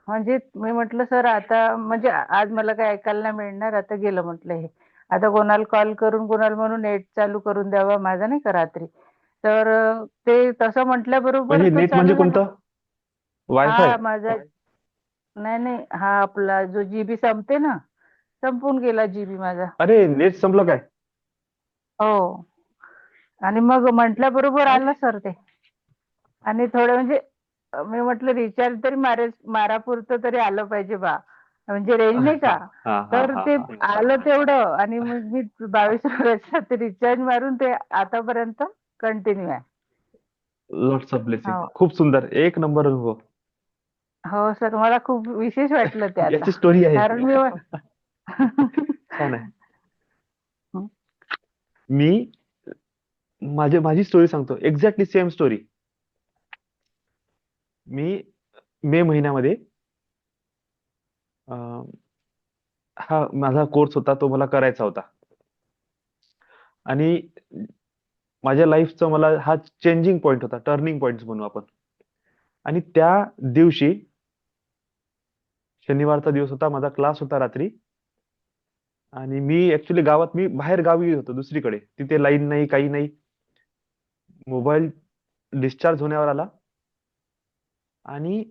म्हणजे मी म्हटलं सर आता म्हणजे आज मला काही ऐकायला नाही मिळणार, आता गेलं म्हटलं हे. आता कोणाला कॉल करून कोणाला म्हणून नेट चालू करून द्यावा माझा नाही का रात्री. तर ते तसं म्हटल्याबरोबर म्हणजे तो नेट म्हणजे चालू झाला. कोणतं? वायफाय? हा माझा नाही नाही, हा आपला जो जीबी संपते ना, संपून गेला जीबी माझा. अरे नेट संपलं काय? हो. आणि मग म्हटल्याबरोबर काय? आलं सर ते. आणि थोडं म्हणजे मी म्हटलं रिचार्ज तरी मारापुरतं तरी आलं पाहिजे बा, म्हणजे रेंज नाही हा का. हा हा तर हा ते हा. आलं तेवढं, आणि मग मी 22 वर्षात रिचार्ज मारून ते आतापर्यंत कंटिन्यू आहे. Lots of blessing. हो. खूप सुंदर, एक नंबर अनुभव. हो सर, मला खूप विशेष वाटलं ते आता. याची स्टोरी आहे. कारण मी छान आहे. मी माझी स्टोरी सांगतो, एक्झॅक्टली सेम स्टोरी. मी मे महिन्यामध्ये अं, हा माझा कोर्स होता, तो मला करायचा होता. आणि माझ्या लाईफचा मला हा चेंजिंग पॉइंट होता, टर्निंग पॉइंट म्हणू आपण. आणि त्या दिवशी शनिवारचा दिवस होता, माझा क्लास होता रात्री. आणि मी ऍक्च्युली मी बाहेर गावी होतो दुसरीकडे, तिथे लाईन नाही, काही नाही. मोबाईल डिस्चार्ज होण्यावर आला. आणि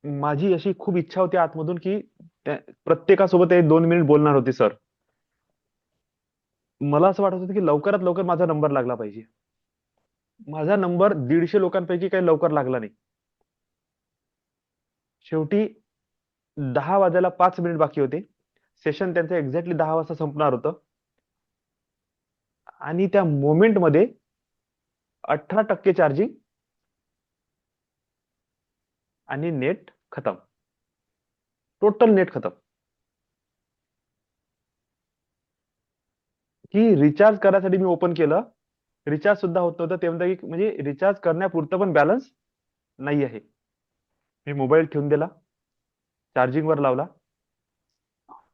माझी अशी खूप इच्छा होती आतमधून की प्रत्येकासोबत 2 मिनिट बोलणार होते सर. मला असं वाटत होतं की लवकरात लवकर माझा नंबर लागला पाहिजे. माझा नंबर 150 लोकांपैकी काही लवकर लागला नाही. शेवटी 10 वाजायला 5 मिनिट बाकी होते. सेशन त्यांचं एक्झॅक्टली 10 वाजता संपणार होतं. आणि त्या मोमेंटमध्ये 18% चार्जिंग आणि नेट खतम. टोटल नेट खतम. की रिचार्ज करायसाठी मी ओपन केलं, रिचार्ज सुद्धा होत नव्हतं. ते म्हणतात की म्हणजे रिचार्ज करण्यापुरतं पण बॅलन्स नाही आहे. मी मोबाईल ठेवून दिला, चार्जिंगवर लावला,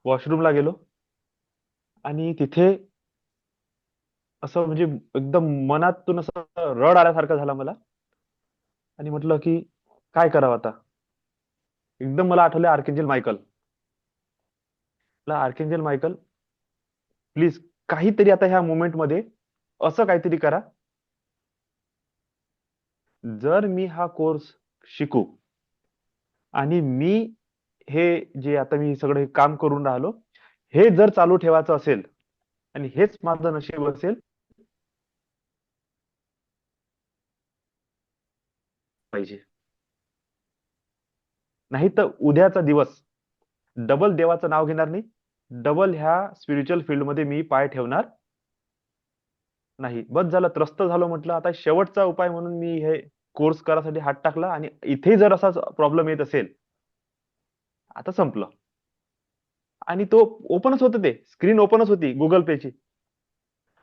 वॉशरूमला गेलो. आणि तिथे असं म्हणजे एकदम मनातून असं रड आल्यासारखं झालं मला. आणि म्हटलं की काय करावं आता. एकदम मला आठवलं archangel Michael. Archangel Michael, please काहीतरी आता ह्या मोमेंटमध्ये असं काहीतरी करा. जर मी हा कोर्स शिकू आणि मी हे जे आता मी सगळं हे काम करून राहिलो, हे जर चालू ठेवायचं असेल आणि हेच माझं नशीब असेल पाहिजे. नाही तर उद्याचा दिवस डबल देवाचं नाव घेणार नाही, डबल ह्या स्पिरिच्युअल फील्डमध्ये मी पाय ठेवणार नाही. बस झालं, त्रस्त झालो. म्हटलं आता शेवटचा उपाय म्हणून मी हे कोर्स करायसाठी हात टाकला. आणि इथे जर असा प्रॉब्लेम येत असेल, आता संपलं. आणि तो ओपनच होतं, ते स्क्रीन ओपनच होती गुगल पेची.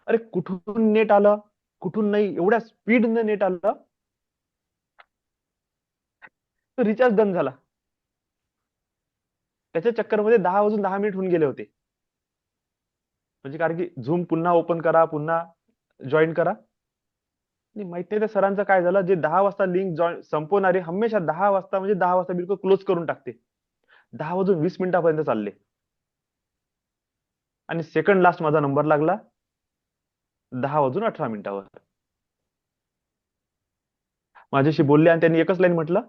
अरे कुठून नेट आलं, कुठून नाही, एवढ्या स्पीडने नेट आलं. तो रिचार्ज डन झाला. त्याच्या चक्करमध्ये 10 वाजून 10 मिनिट होऊन गेले होते. म्हणजे कारण की झूम पुन्हा ओपन करा, पुन्हा जॉईन करा. आणि माहित नाही त्या सरांचं काय झालं, जे 10 वाजता लिंक संपवणारे हमेशा 10 वाजता म्हणजे 10 वाजता बिलकुल क्लोज करून टाकते. 10 वाजून 20 मिनिटापर्यंत चालले. आणि सेकंड लास्ट माझा नंबर लागला 10 वाजून 18 मिनिटावर. माझ्याशी बोलले आणि त्यांनी एकच लाईन म्हटलं,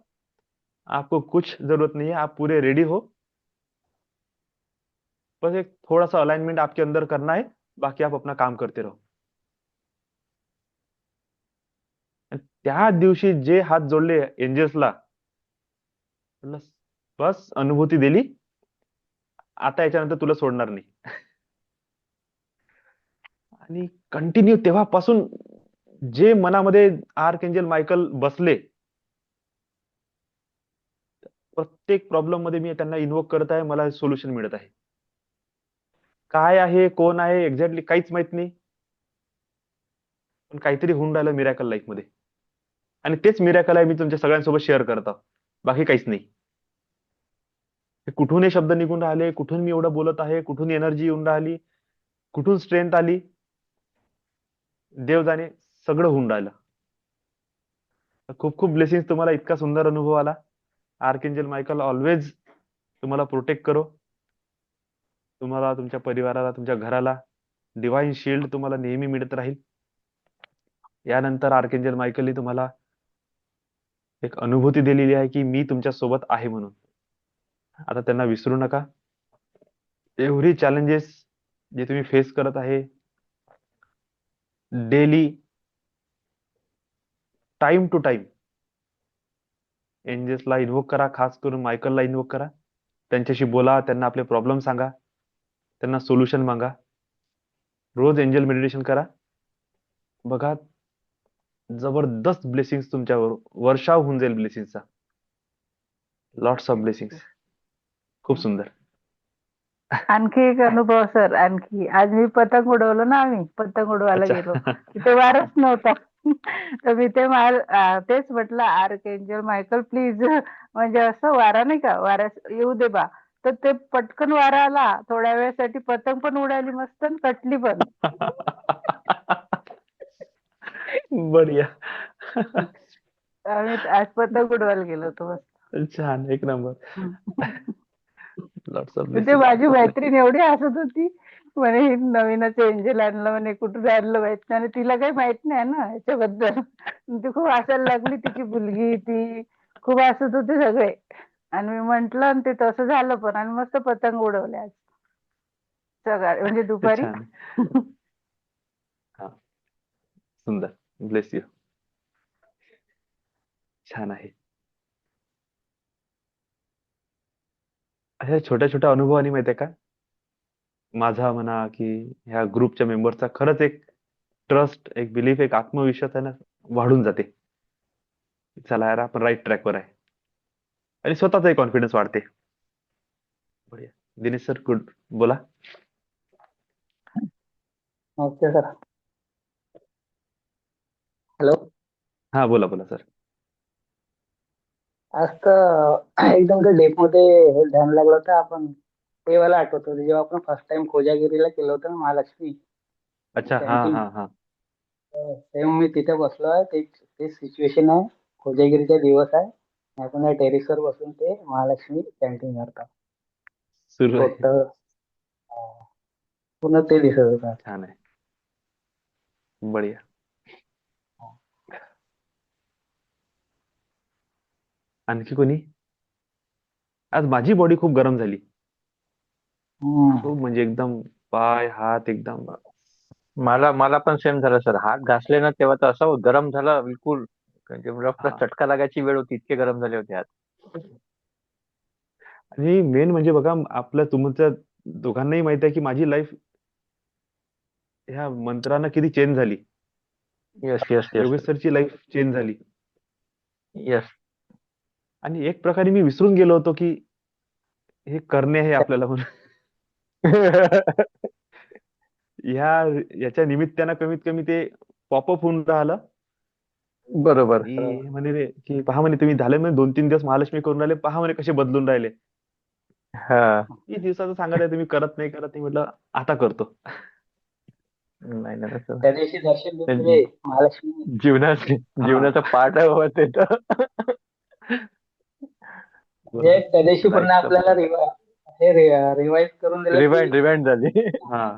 आपको कुछ जरूरत नहीं है, आप पूरे रेडी हो, बस एक थोड़ा सा अलाइनमेंट आपके अंदर करना है, बाकी आप अपना काम करते रहो. आणि त्या दिवशी जे हात जोडले एंजल्सला, म्हटलं बस अनुभूती दिली, आता याच्यानंतर तुला सोडणार नाही. आणि कंटिन्यू तेव्हापासून जे मनामध्ये आर्कएंजल मायकल बसले, प्रत्येक प्रॉब्लेम मध्ये मी त्यांना इन्व्होक करत आहे, मला सोल्युशन मिळत आहे. काय आहे, कोण आहे, एक्झॅक्टली काहीच माहित नाही. पण काहीतरी होऊन राहिलं मिरॅकल लाईफ मध्ये. आणि तेच मिरॅकल आहे मी तुमच्या सगळ्यांसोबत शेअर करत आहोत, बाकी काहीच नाही. हे कुठून हे शब्द निघून राहिले, कुठून मी एवढं बोलत आहे, कुठून एनर्जी येऊन राहिली, कुठून स्ट्रेंथ आली देव जाणे, सगळं होऊन राहिलं. खूप खूप ब्लेसिंग तुम्हाला. इतका सुंदर अनुभव आला. आर्कएंजल मायकल ऑलवेज तुम्हाला प्रोटेक्ट करो. तुम्हाला, तुमच्या परिवाराला, तुमच्या घराला डिवाइन शील्ड तुम्हाला नेहमी मिळत राहील. यानंतर आर्कएंजल मायकलने तुम्हाला एक अनुभूती दिलेली आहे की मी तुमच्या सोबत आहे म्हणून. आता त्यांना विसरू नका. एव्हरी चॅलेंजेस जे तुम्ही फेस करत आहे, डेली, टाइम टू टाइम एंजल्सला इन्व्होक करा. खास करून मायकलला इन्व्होक करा. त्यांच्याशी बोला, त्यांना आपले प्रॉब्लेम सांगा, त्यांना सोल्युशन मागा. रोज एंजल मेडिटेशन करा. बघा, जबरदस्त ब्लेसिंग्स तुमच्यावर वर्षाव होऊन जाईल. ब्लेसिंगचा लॉट्स ऑफ ब्लेसिंग्स. खूप सुंदर. आणखी एक अनुभव सर. आणखी आज मी पतंग उडवलं ना, आम्ही पतंग उडवायला गेलो, अच्छा. तिथे वारच नव्हता. तर मी ते तेच म्हटलं आर्कएंजल मायकल प्लीज, म्हणजे असं वारा नाही का, वारा येऊ दे बा. तर ते पटकन वारा आला. थोड्या वेळासाठी पतंग पण उडाली मस्त आणि कटली पण. बढिया. आम्ही आज पतंग उडवायला गेलो होतो मस्त. छान, एक नंबर. लॉट्स ऑफ ते ब्लेसिंग. माझी मैत्रीण एवढी हसत होती, म्हणे ही नवीनच एंजल आणलं, म्हणे कुठून आणलं माहित नाही, आणि तिला काही माहित नाही ना याच्याबद्दल. ती खूप हसायला लागली. तिची मुलगी ती खूप हसत होते सगळे. आणि मी म्हंटल, आणि ते तसं झालं पण. आणि मस्त पतंग उडवले आज सकाळी, म्हणजे दुपारी. छान. हा, सुंदर. Bless you. छान आहे. अशा छोट्या छोट्या अनुभवाने माहिती आहे का, माझा म्हणा की ह्या ग्रुपच्या मेंबरचा खरंच एक ट्रस्ट, एक बिलीफ, एक आत्मविश्वास आहे ना, वाढून जाते. चला यार, आपण राईट ट्रॅकवर आहे. आणि स्वतःचाही कॉन्फिडन्स वाढते. बढिया. Dinesh sir, good. बोला. Okay sir. हॅलो. हा, बोला बोला सर. आज तर एकदम ते डेपमध्ये हे ध्यान लागलं होतं. आपण ते मला आठवत होतं जेव्हा आपण फर्स्ट टाइम कोजागिरीला केलं होतं ना, महालक्ष्मी अच्छा. हा कॅन्टीन. हा हा. सेम मी तिथे बसलो आहे. ते सिच्युएशन आहे. कोजागिरीचा दिवस आहे. आपण टेरेसवर बसून ते महालक्ष्मी कॅन्टीन करतात. सुरू आहे. टोटल पूर्ण ते दिसत होतं. छान आहे. बढिया. आणखी कोणी? आज माझी बॉडी खूप गरम झाली. खूप, म्हणजे एकदम पाय, हात एकदम. मला पण सेम झालं सर. हात घासले ना तेव्हा तर असं गरम झालं बिलकुल. म्हणजे रक्त हा. चटका लागायची वेळ होती. इतके गरम झाले होते हात. आणि मेन म्हणजे बघा, आपल्या तुमच्या दोघांनाही माहित आहे की माझी लाईफ ह्या मंत्रानं किती चेंज झाली. येस येस येस योगेश सरची लाईफ चेंज झाली. येस. आणि एक प्रकारे मी विसरून गेलो होतो की हे करणे आहे आपल्याला म्हणून. याच्या निमित्तानं कमीत कमी ते पॉपअप होऊन राहिलं. बरोबर. की म्हणे रे, की पहा म्हणे तुम्ही झाले म्हणे 2-3 दिवस महालक्ष्मी करून राहिले, पहा म्हणे कसे बदलून राहिले. हा. किती दिवसाचं सांगत आहे तुम्ही, करत नाही करत नाही. म्हटलं आता करतो. नाही ना तसं. त्या दिवशी दर्शन घेतले महालक्ष्मी. जीवनाचा पार्ट आहे बाबा ते तर. म्हणजे त्या दिवशी Life पुन्हा चा आपल्याला part. रिवाइज करून दिलं की रिवाइंड झाली. हा,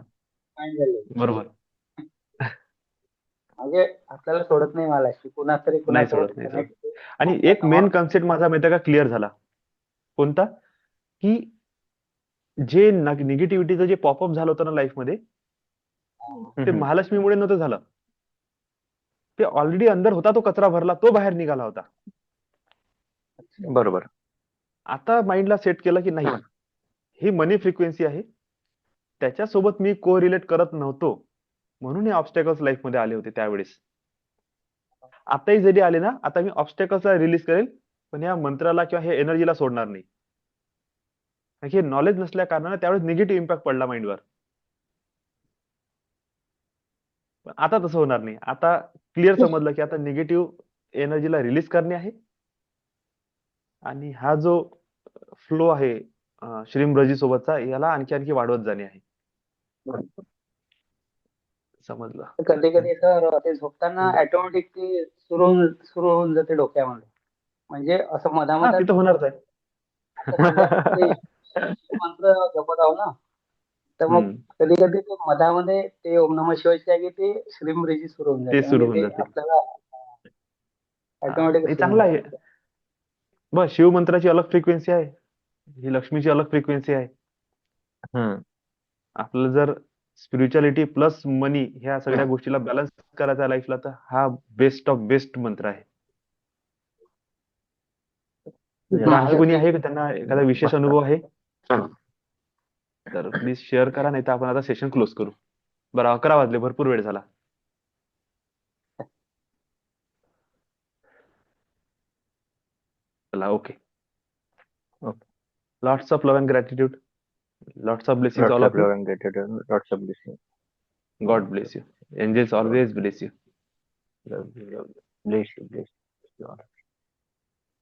fine झाले. बरोबर. म्हणजे आपल्याला सोडत नाही महालक्ष्मी. पुन्हा तरी नाही कुणासोबत सोडत, नाही सोडत. connect आणि एक मेन कन्सेप्ट माझा माहिती आहे का क्लिअर झाला. कोणता? की जे निगेटिव्हिटीचं जे पॉपअप झालं होतं ना लाईफ मध्ये, ते महालक्ष्मीमुळे नव्हतं झालं. ते ऑलरेडी अंदर होता, तो कचरा भरला, तो बाहेर निघाला होता. बरोबर. आता माइंडला सेट केलं की नाही, ही मनी फ्रिक्वेन्सी आहे, त्याच्यासोबत मी को रिलेट करत नव्हतो, म्हणून हे ऑब्स्टॅकल्स लाईफ मध्ये आले होते त्यावेळेस. आताही जरी आले ना, आता मी ऑब्स्टॅकल्सला रिलीज करेल, पण या मंत्राला किंवा हे एनर्जीला सोडणार नाही. कारण की हे नॉलेज नसल्या कारणाने त्यावेळेस निगेटिव्ह इम्पॅक्ट पडला माइंडवर. पण आता तसं होणार नाही. आता क्लिअर समजलं की आता निगेटिव्ह एनर्जीला रिलीज करणे आहे, आणि हा जो फ्लो आहे श्रीमरजी सोबतचा, याला आणखी आणखी वाढवत जाणे आहे. समजलं. कधी कधी सर ते झोपताना ऑटोमॅटिक ते सुरू होऊन जाते डोक्यामध्ये. म्हणजे असं हा मधामधात ते तर होणारच आहे. आता संध्याकाळी मंत्र जपत आहो ना, तर मग हम्म, कधी कधी ते मधामध्ये ते ओम नमः शिवायच्या जागी ते श्रीमरीची सुरू होऊन ते जाते. सुरू म्हणजे होऊन ते जाते. आपल्याला हा, ऑटोमॅटिक हे सुरू चांगलं होऊन आहे. जाते. बस शिवमंत्राची अलग फ्रिक्वेन्सी आहे, ही लक्ष्मीची अलग फ्रिक्वेन्सी आहे. हम्म. आपल्याला जर स्पिरिच्युअलिटी प्लस मनी ह्या सगळ्या गोष्टीला बॅलन्स करायचा लाईफला, तर हा बेस्ट ऑफ बेस्ट मंत्र आहे. तर आणखी कोणी आहे का त्यांना एखादा विशेष अनुभव आहे तर प्लीज शेअर करा, नाही तर आपण आता सेशन क्लोज करू. बरं 11 वाजले, भरपूर वेळ झाला. चला okay. Lots of love and gratitude. Lots of blessings, Lots all of of you. love and gratitude. Lots of blessings. God bless you. Angels always bless you. Love you, love you. Bless you, bless you.